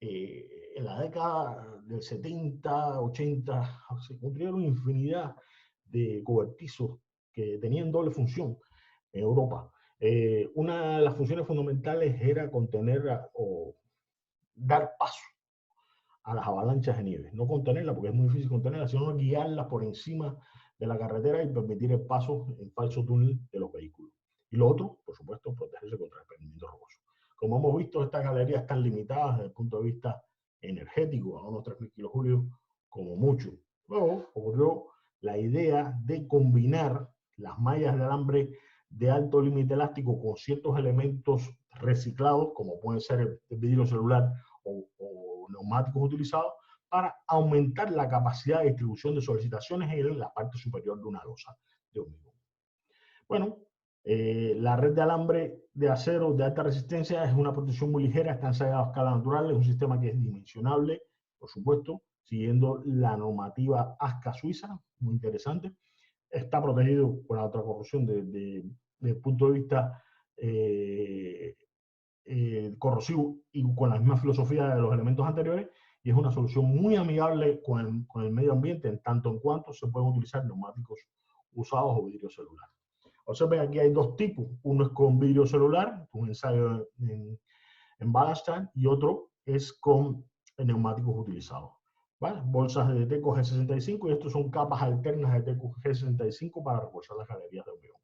[SPEAKER 2] en la década del 70, 80, se construyeron infinidad de cobertizos que tenían doble función en Europa. Una de las funciones fundamentales era contener o dar paso a las avalanchas de nieve. No contenerlas, porque es muy difícil contenerlas, sino guiarlas por encima de la carretera y permitir el paso en falso túnel de los vehículos. Y lo otro, por supuesto, protegerse contra el desprendimiento rugoso. Como hemos visto, estas galerías están limitadas desde el punto de vista energético, a unos 3.000 kilojulios como mucho. Luego ocurrió la idea de combinar las mallas de alambre de alto límite elástico con ciertos elementos reciclados, como pueden ser el vidrio celular o neumáticos utilizados, para aumentar la capacidad de distribución de solicitaciones en la parte superior de una losa de hormigón. Bueno, la red de alambre de acero de alta resistencia es una protección muy ligera, está ensayada a escala natural, es un sistema que es dimensionable, por supuesto, siguiendo la normativa ASCA suiza, muy interesante. Está protegido por la otra corrosión desde el punto de vista corrosivo y con la misma filosofía de los elementos anteriores, y es una solución muy amigable con el medio ambiente, en tanto en cuanto se pueden utilizar neumáticos usados o vidrio celular. Observen, aquí hay dos tipos, uno es con vidrio celular, un ensayo en Ballastine, y otro es con neumáticos utilizados. ¿Vale? Bolsas de Deteco G65, y estos son capas alternas de Deteco G65 para reforzar las galerías de hormigón.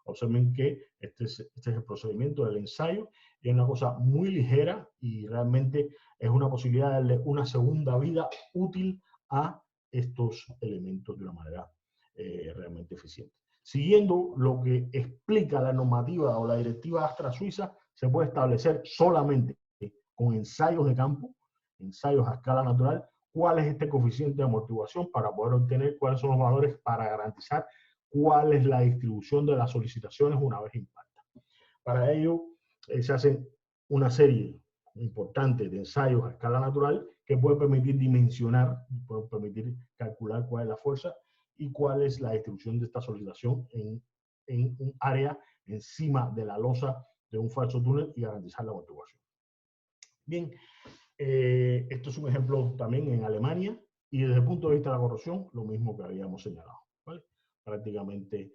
[SPEAKER 2] Observen que este es el procedimiento del ensayo, y es una cosa muy ligera y realmente es una posibilidad de darle una segunda vida útil a estos elementos de una manera realmente eficiente. Siguiendo lo que explica la normativa o la directiva ASTRA suiza, se puede establecer solamente con ensayos de campo, ensayos a escala natural, cuál es este coeficiente de amortiguación para poder obtener cuáles son los valores para garantizar cuál es la distribución de las solicitaciones una vez impactan. Para ello se hacen una serie importante de ensayos a escala natural que puede permitir dimensionar, puede permitir calcular cuál es la fuerza y cuál es la distribución de esta solicitación en un área encima de la losa de un falso túnel y garantizar la amortiguación. Bien, esto es un ejemplo también en Alemania, y desde el punto de vista de la corrosión, lo mismo que habíamos señalado. ¿Vale? Prácticamente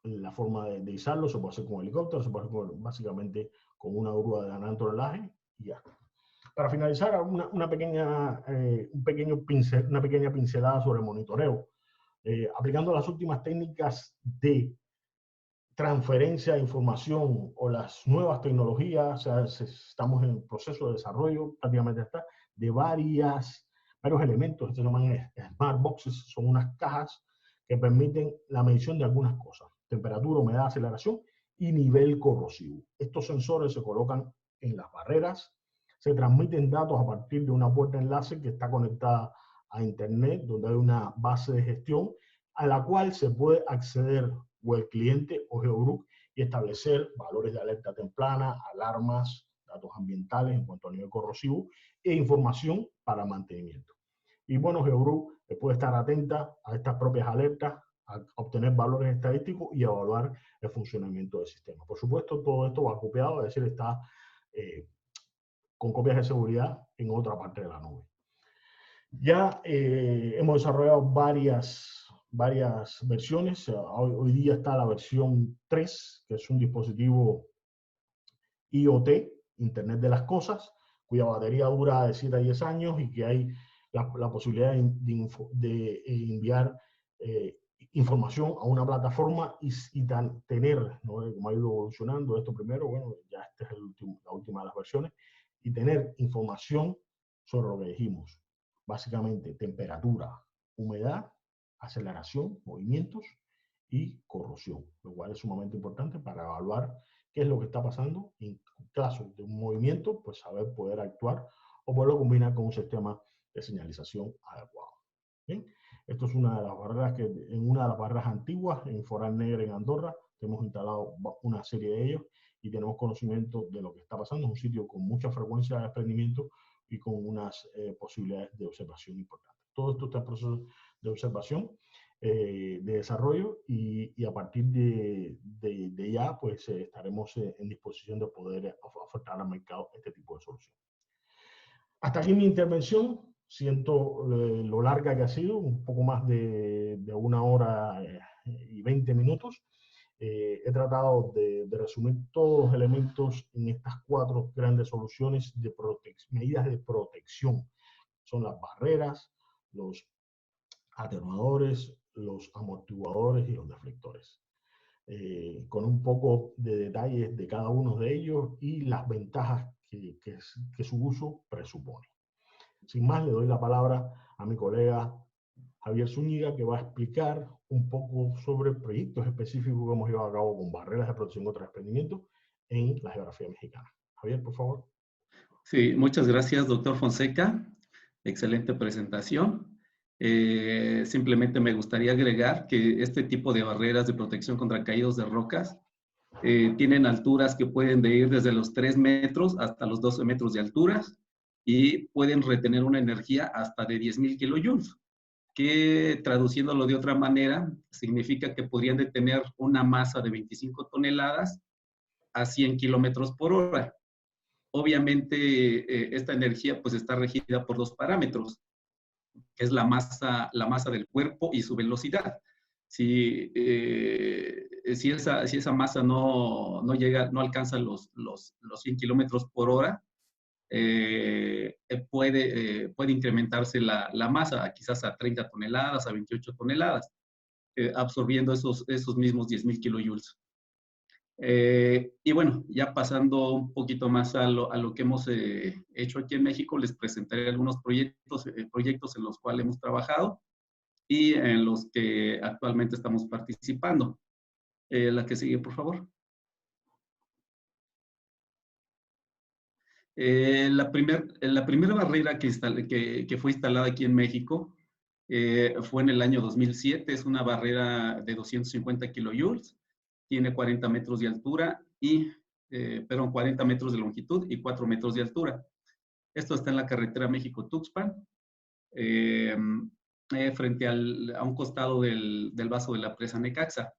[SPEAKER 2] la forma de izarlo se puede hacer con helicóptero, se puede hacer básicamente con una grúa de gran tonelaje y ya. Para finalizar, una pequeña pincelada sobre el monitoreo. Aplicando las últimas técnicas de transferencia de información o las nuevas tecnologías, o sea, estamos en proceso de desarrollo, prácticamente está, de varios elementos. Estos se llaman smart boxes, son unas cajas que permiten la medición de algunas cosas: temperatura, humedad, aceleración y nivel corrosivo. Estos sensores se colocan en las barreras, se transmiten datos a partir de una puerta enlace que está conectada a Internet, donde hay una base de gestión a la cual se puede acceder o el cliente o GeoGroup y establecer valores de alerta temprana, alarmas, datos ambientales en cuanto a nivel corrosivo e información para mantenimiento. Y bueno, GeoGroup puede estar atenta a estas propias alertas, a obtener valores estadísticos y evaluar el funcionamiento del sistema. Por supuesto, todo esto va copiado, es decir, está con copias de seguridad en otra parte de la nube. Ya hemos desarrollado varias versiones. Hoy día está la versión 3, que es un dispositivo IoT, Internet de las Cosas, cuya batería dura de 7 a 10 años y que hay la posibilidad de enviar información a una plataforma y tener, ¿no? Como ha ido evolucionando esto primero, bueno, ya esta es la última de las versiones, y tener información sobre lo que dijimos. Básicamente temperatura, humedad, aceleración, movimientos y corrosión, lo cual es sumamente importante para evaluar qué es lo que está pasando. En caso de un movimiento, pues saber poder actuar o poderlo combinar con un sistema de señalización adecuado. ¿Bien? Esto es una de las barreras que, en una de las barreras antiguas, en Foral Negre, en Andorra, hemos instalado una serie de ellos y tenemos conocimiento de lo que está pasando. Es un sitio con mucha frecuencia de desprendimiento y con unas posibilidades de observación importantes. Todo esto está en proceso de observación, de desarrollo y a partir de ya pues estaremos en disposición de poder ofertar al mercado este tipo de solución. Hasta aquí mi intervención. Siento lo larga que ha sido, un poco más de 1 hora y 20 minutos. He tratado de resumir todos los elementos en estas 4 grandes soluciones de medidas de protección. Son las barreras, los atenuadores, los amortiguadores y los deflectores. Con un poco de detalles de cada uno de ellos y las ventajas que su uso presupone. Sin más, le doy la palabra a mi colega Javier Zúñiga, que va a explicar un poco sobre proyectos específicos que hemos llevado a cabo con barreras de protección contra desprendimiento en la geografía mexicana. Javier, por favor.
[SPEAKER 3] Sí, muchas gracias, doctor Fonseca. Excelente presentación. Simplemente me gustaría agregar que este tipo de barreras de protección contra caídos de rocas tienen alturas que pueden ir desde los 3 metros hasta los 12 metros de altura y pueden retener una energía hasta de 10,000 kilojoules, que traduciéndolo de otra manera, significa que podrían detener una masa de 25 toneladas a 100 kilómetros por hora. Obviamente, esta energía pues está regida por 2 parámetros, que es la masa del cuerpo y su velocidad. Si esa masa no alcanza los 100 kilómetros por hora, puede incrementarse la masa, quizás a 30 toneladas, a 28 toneladas, absorbiendo esos mismos 10,000 kilojoules. Y bueno, ya pasando un poquito más a lo que hemos hecho aquí en México, les presentaré algunos proyectos en los cuales hemos trabajado y en los que actualmente estamos participando. La que sigue, por favor. La primera barrera que fue instalada aquí en México fue en el año 2007. Es una barrera de 250 kilojoules, tiene 40 metros de altura y, 40 metros de longitud y 4 metros de altura. Esto está en la carretera México-Tuxpan, frente a un costado del vaso de la presa Necaxa.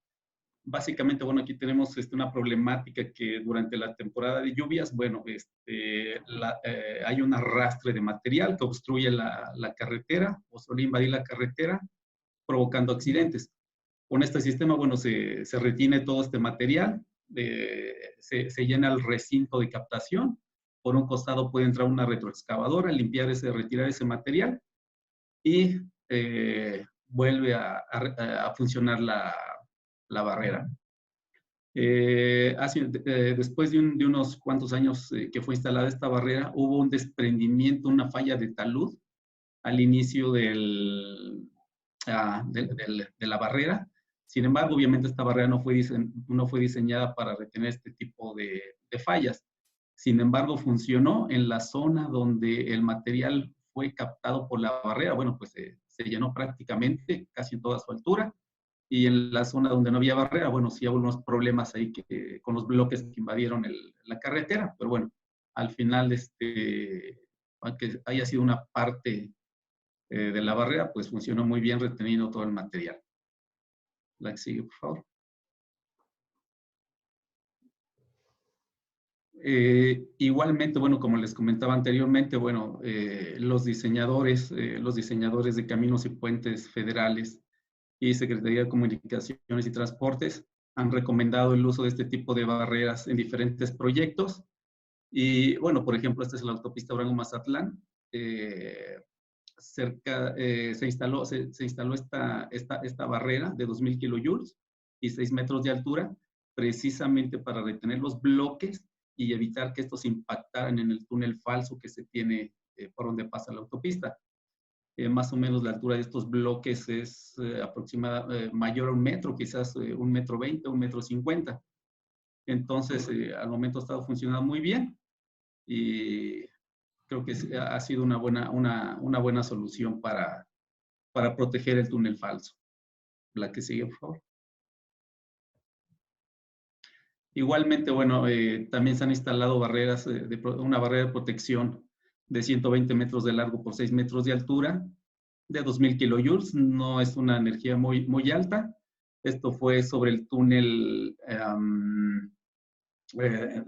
[SPEAKER 3] Básicamente, bueno, aquí tenemos una problemática que durante la temporada de lluvias, bueno, hay un arrastre de material que obstruye la carretera o suele invadir la carretera, provocando accidentes. Con este sistema, bueno, se retiene todo este material, se llena el recinto de captación. Por un costado puede entrar una retroexcavadora, retirar ese material y vuelve a funcionar la barrera. Después de unos cuantos años que fue instalada esta barrera, hubo un desprendimiento, una falla de talud al inicio de la barrera, Sin embargo, obviamente esta barrera no fue diseñada para retener este tipo de fallas. Sin embargo, funcionó en la zona donde el material fue captado por la barrera. Bueno, pues se llenó prácticamente casi en toda su altura. Y en la zona donde no había barrera, bueno, sí hubo unos problemas ahí con los bloques que invadieron la carretera. Pero bueno, al final, aunque haya sido una parte de la barrera, pues funcionó muy bien reteniendo todo el material. La que sigue, por favor. Igualmente, bueno, como les comentaba anteriormente, bueno, los diseñadores de caminos y puentes federales y Secretaría de Comunicaciones y Transportes han recomendado el uso de este tipo de barreras en diferentes proyectos. Y bueno, por ejemplo, esta es la autopista Durango-Mazatlán. Se instaló esta barrera de 2000 kilojoules y 6 metros de altura, precisamente para retener los bloques y evitar que estos impactaran en el túnel falso que se tiene por donde pasa la autopista. Más o menos la altura de estos bloques es aproximadamente mayor a 1 metro, quizás 1,20 m, 1,50 m. Entonces, al momento ha estado funcionando muy bien y creo que ha sido una buena solución para proteger el túnel falso. La que sigue, por favor. Igualmente, bueno, también se han instalado barreras, una barrera de protección de 120 metros de largo por 6 metros de altura, de 2000 kilojoules. No es una energía muy alta. Esto fue sobre el túnel,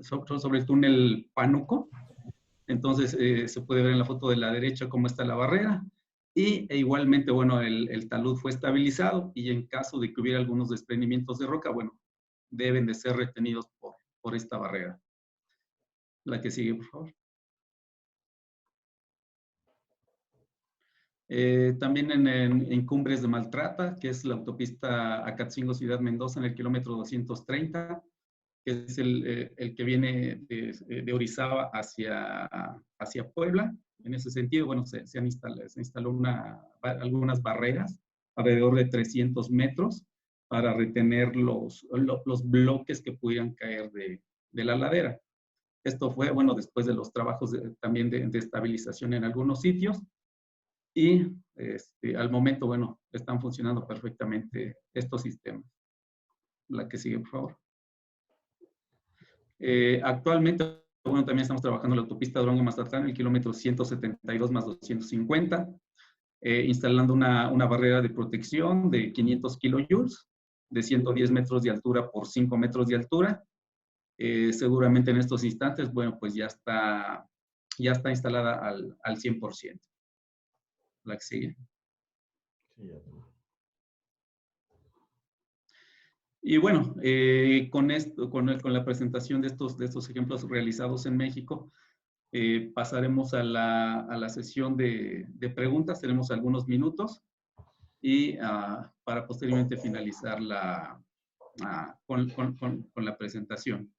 [SPEAKER 3] sobre el túnel Pánuco. Entonces, se puede ver en la foto de la derecha cómo está la barrera. Y igualmente, bueno, el talud fue estabilizado y en caso de que hubiera algunos desprendimientos de roca, bueno, deben de ser retenidos por esta barrera. La que sigue, por favor. También en Cumbres de Maltrata, que es la autopista Acatzingo-Ciudad Mendoza en el kilómetro 230, que es el que viene de Orizaba hacia Puebla. En ese sentido, bueno, se instaló algunas barreras alrededor de 300 metros para retener los bloques que pudieran caer de la ladera. Esto fue, bueno, después de los trabajos también de estabilización en algunos sitios. Y al momento, bueno, están funcionando perfectamente estos sistemas. La que sigue, por favor. Actualmente, bueno, también estamos trabajando en la autopista Durango-Mazatlán, el kilómetro 172 más 250, instalando una barrera de protección de 500 kilojoules, de 110 metros de altura por 5 metros de altura. Seguramente en estos instantes, bueno, pues ya está instalada al 100%. La que sigue. Y bueno, con la presentación de estos ejemplos realizados en México, pasaremos a la sesión de preguntas. Tenemos algunos minutos y para posteriormente finalizar con la presentación.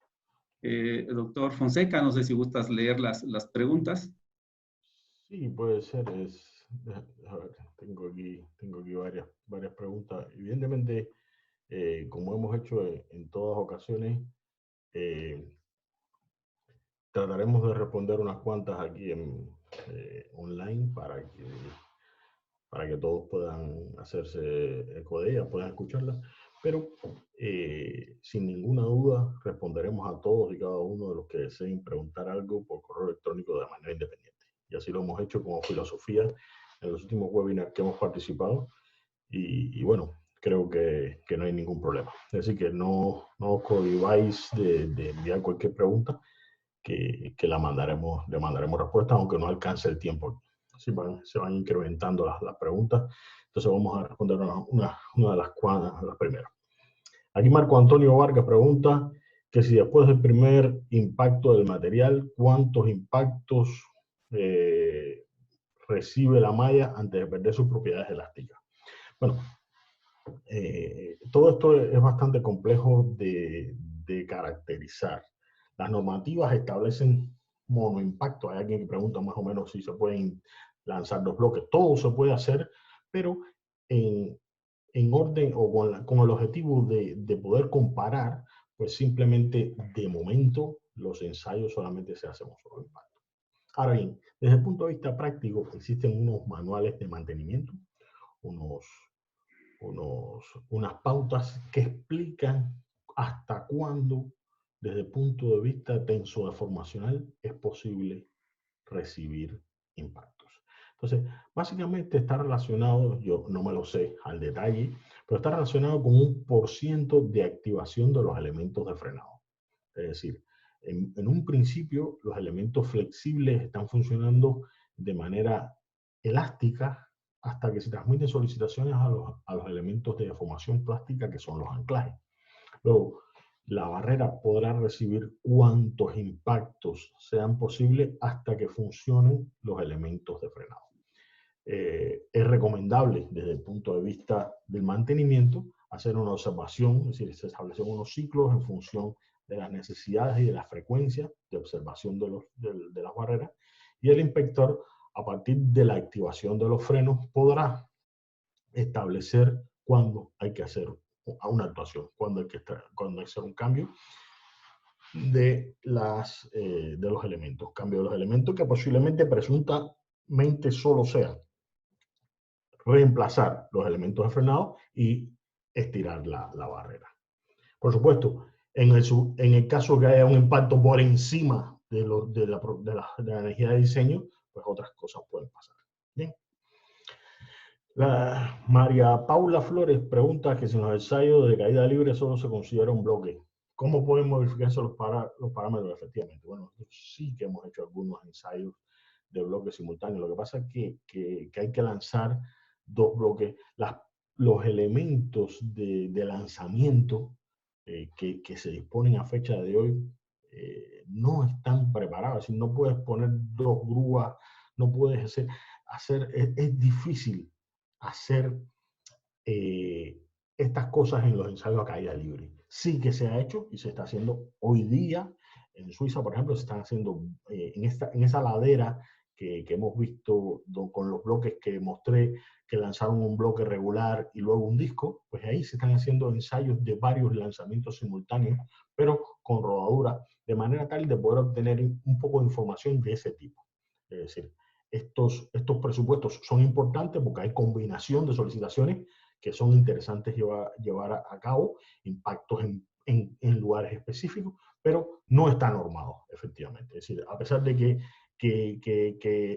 [SPEAKER 3] Doctor Fonseca, no sé si gustas leer las preguntas.
[SPEAKER 2] Sí, puede ser. A ver, tengo aquí varias preguntas. Evidentemente, como hemos hecho en todas ocasiones, trataremos de responder unas cuantas aquí online para que todos puedan hacerse eco de ellas, puedan escucharlas. Pero sin ninguna duda responderemos a todos y cada uno de los que deseen preguntar algo por correo electrónico de manera independiente. Y así lo hemos hecho como filosofía en los últimos webinars que hemos participado. Y bueno, creo que no hay ningún problema. Así que no os cohibáis de enviar cualquier pregunta, que le mandaremos respuesta, aunque no alcance el tiempo. Así se van incrementando las preguntas. Entonces vamos a responder una de las primeras. Aquí Marco Antonio Vargas pregunta que si después del primer impacto del material, ¿cuántos impactos recibe la malla antes de perder sus propiedades elásticas? Bueno, todo esto es bastante complejo de caracterizar. Las normativas establecen monoimpacto. Hay alguien que pregunta más o menos si se pueden lanzar 2 bloques. Todo se puede hacer, pero en orden o con el objetivo de poder comparar, pues simplemente de momento los ensayos solamente se hacen sobre impacto. Ahora bien, desde el punto de vista práctico, existen unos manuales de mantenimiento, unas pautas que explican hasta cuándo, desde el punto de vista tensodeformacional, es posible recibir impactos. Entonces, básicamente está relacionado, yo no me lo sé al detalle, pero está relacionado con un % de activación de los elementos de frenado. Es decir, en un principio los elementos flexibles están funcionando de manera elástica hasta que se transmiten solicitaciones a los elementos de deformación plástica que son los anclajes. Luego, la barrera podrá recibir cuantos impactos sean posibles hasta que funcionen los elementos de frenado. Es recomendable desde el punto de vista del mantenimiento hacer una observación, es decir, se establecen unos ciclos en función de las necesidades y de la frecuencia de observación de las barreras, y el inspector, a partir de la activación de los frenos, podrá establecer cuándo hay que hacer una actuación, cuándo hay que hacer un cambio de los elementos. Cambio de los elementos que posiblemente, presuntamente, solo sea reemplazar los elementos de frenado y estirar la barrera. Por supuesto, en el caso que haya un impacto por encima de la energía de diseño, pues otras cosas pueden pasar. Bien. María Paula Flores pregunta que si en los ensayos de caída libre solo se considera un bloque, ¿cómo pueden modificarse los parámetros? Efectivamente, bueno, sí que hemos hecho algunos ensayos de bloques simultáneos. Lo que pasa es que hay que lanzar dos bloques. Los elementos de lanzamiento que se disponen a fecha de hoy no están preparados. Si no puedes poner dos grúas, no puedes es difícil hacer estas cosas en los ensayos a caída libre. Sí que se ha hecho y se está haciendo hoy día. En Suiza, por ejemplo, se están haciendo en esa ladera que hemos visto con los bloques que mostré, que lanzaron un bloque regular y luego un disco, pues ahí se están haciendo ensayos de varios lanzamientos simultáneos, pero con rodadura, de manera tal de poder obtener un poco de información de ese tipo. Es decir, estos presupuestos son importantes porque hay combinación de solicitaciones que son interesantes llevar a cabo, impactos en lugares específicos, pero no está normado, efectivamente. Es decir, a pesar de que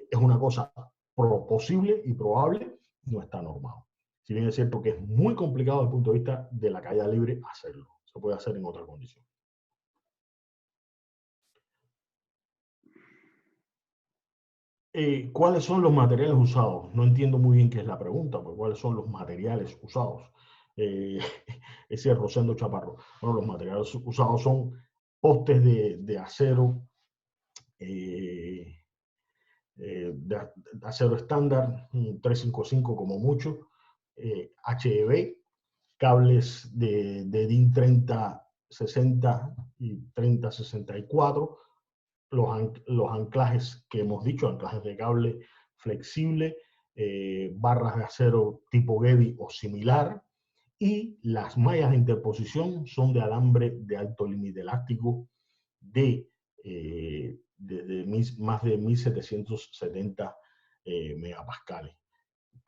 [SPEAKER 2] es una cosa posible y probable, no está normado. Si bien es cierto que es muy complicado desde el punto de vista de la caída libre hacerlo. Se puede hacer en otra condición. ¿Cuáles son los materiales usados? No entiendo muy bien qué es la pregunta, pero ¿cuáles son los materiales usados? Ese es Rosendo Chaparro. Bueno, los materiales usados son postes de acero, de acero estándar, 355 como mucho, HEB, cables de DIN 3060 y 3064, los anclajes que hemos dicho, anclajes de cable flexible, barras de acero tipo Gebi o similar, y las mallas de interposición son de alambre de alto límite elástico de más de 1770 megapascales,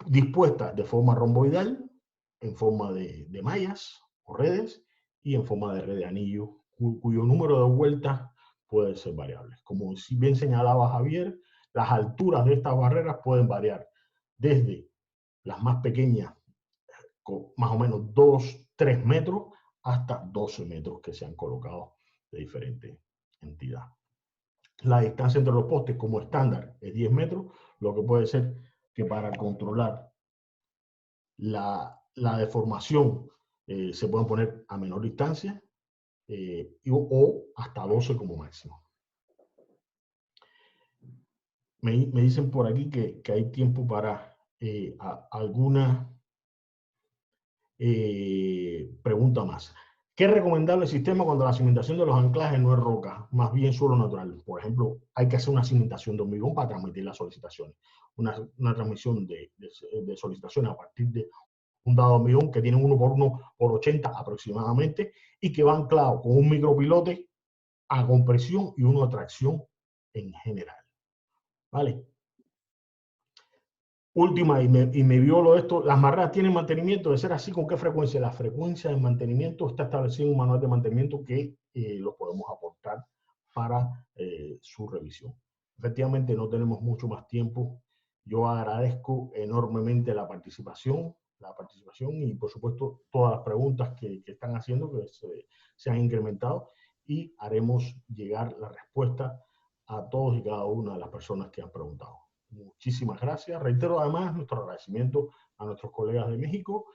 [SPEAKER 2] dispuestas de forma romboidal, en forma de mallas o redes, y en forma de red de anillo, cuyo número de vueltas puede ser variable. Como bien señalaba Javier, las alturas de estas barreras pueden variar desde las más pequeñas, con más o menos 2-3 metros, hasta 12 metros que se han colocado de diferente entidad. La distancia entre los postes como estándar es 10 metros, lo que puede ser que para controlar la deformación se pueden poner a menor distancia, o hasta 12 como máximo. Me dicen por aquí que hay tiempo para alguna pregunta más. ¿Qué es recomendable el sistema cuando la cimentación de los anclajes no es roca, más bien suelo natural? Por ejemplo, hay que hacer una cimentación de hormigón para transmitir las solicitaciones. Una transmisión de solicitaciones a partir de un dado millón, que tienen 1 por 1 por 80 aproximadamente, y que va anclado con un micropilote a compresión y uno a tracción en general. ¿Vale? Última, y me violo esto, las marreras tienen mantenimiento. De ser así, ¿con qué frecuencia? La frecuencia de mantenimiento está establecido en un manual de mantenimiento que lo podemos aportar para su revisión. Efectivamente, no tenemos mucho más tiempo. Yo agradezco enormemente la participación y, por supuesto, todas las preguntas que están haciendo, que se han incrementado, y haremos llegar la respuesta a todos y cada una de las personas que han preguntado. Muchísimas gracias. Reitero además nuestro agradecimiento a nuestros colegas de México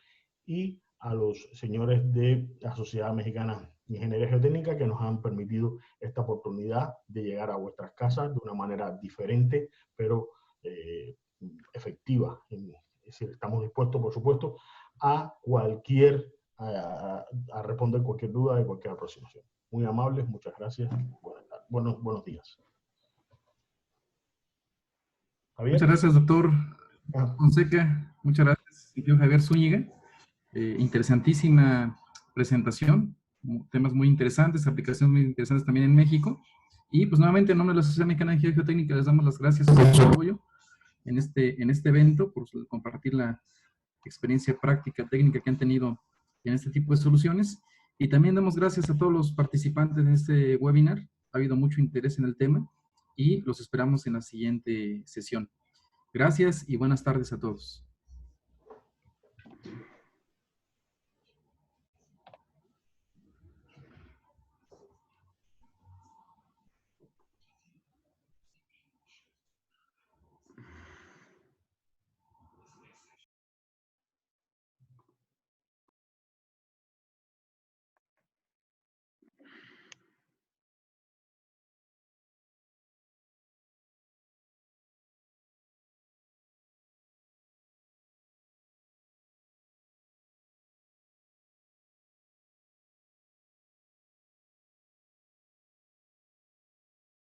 [SPEAKER 2] y a los señores de la Sociedad Mexicana de Ingeniería Geotécnica que nos han permitido esta oportunidad de llegar a vuestras casas de una manera diferente, pero efectiva. Es decir, estamos dispuestos, por supuesto, a responder cualquier duda de cualquier aproximación. Muy amables, muchas gracias. Buenos días.
[SPEAKER 1] Javier. Muchas gracias, doctor Fonseca. Muchas gracias, señor Javier Zúñiga. Interesantísima presentación. Temas muy interesantes, aplicaciones muy interesantes también en México. Y pues nuevamente en nombre de la Sociedad Mexicana de Ingeniería Geotécnica les damos las gracias por su apoyo en este evento, por compartir la experiencia práctica, técnica que han tenido en este tipo de soluciones. Y también damos gracias a todos los participantes de este webinar. Ha habido mucho interés en el tema y los esperamos en la siguiente sesión. Gracias y buenas tardes a todos.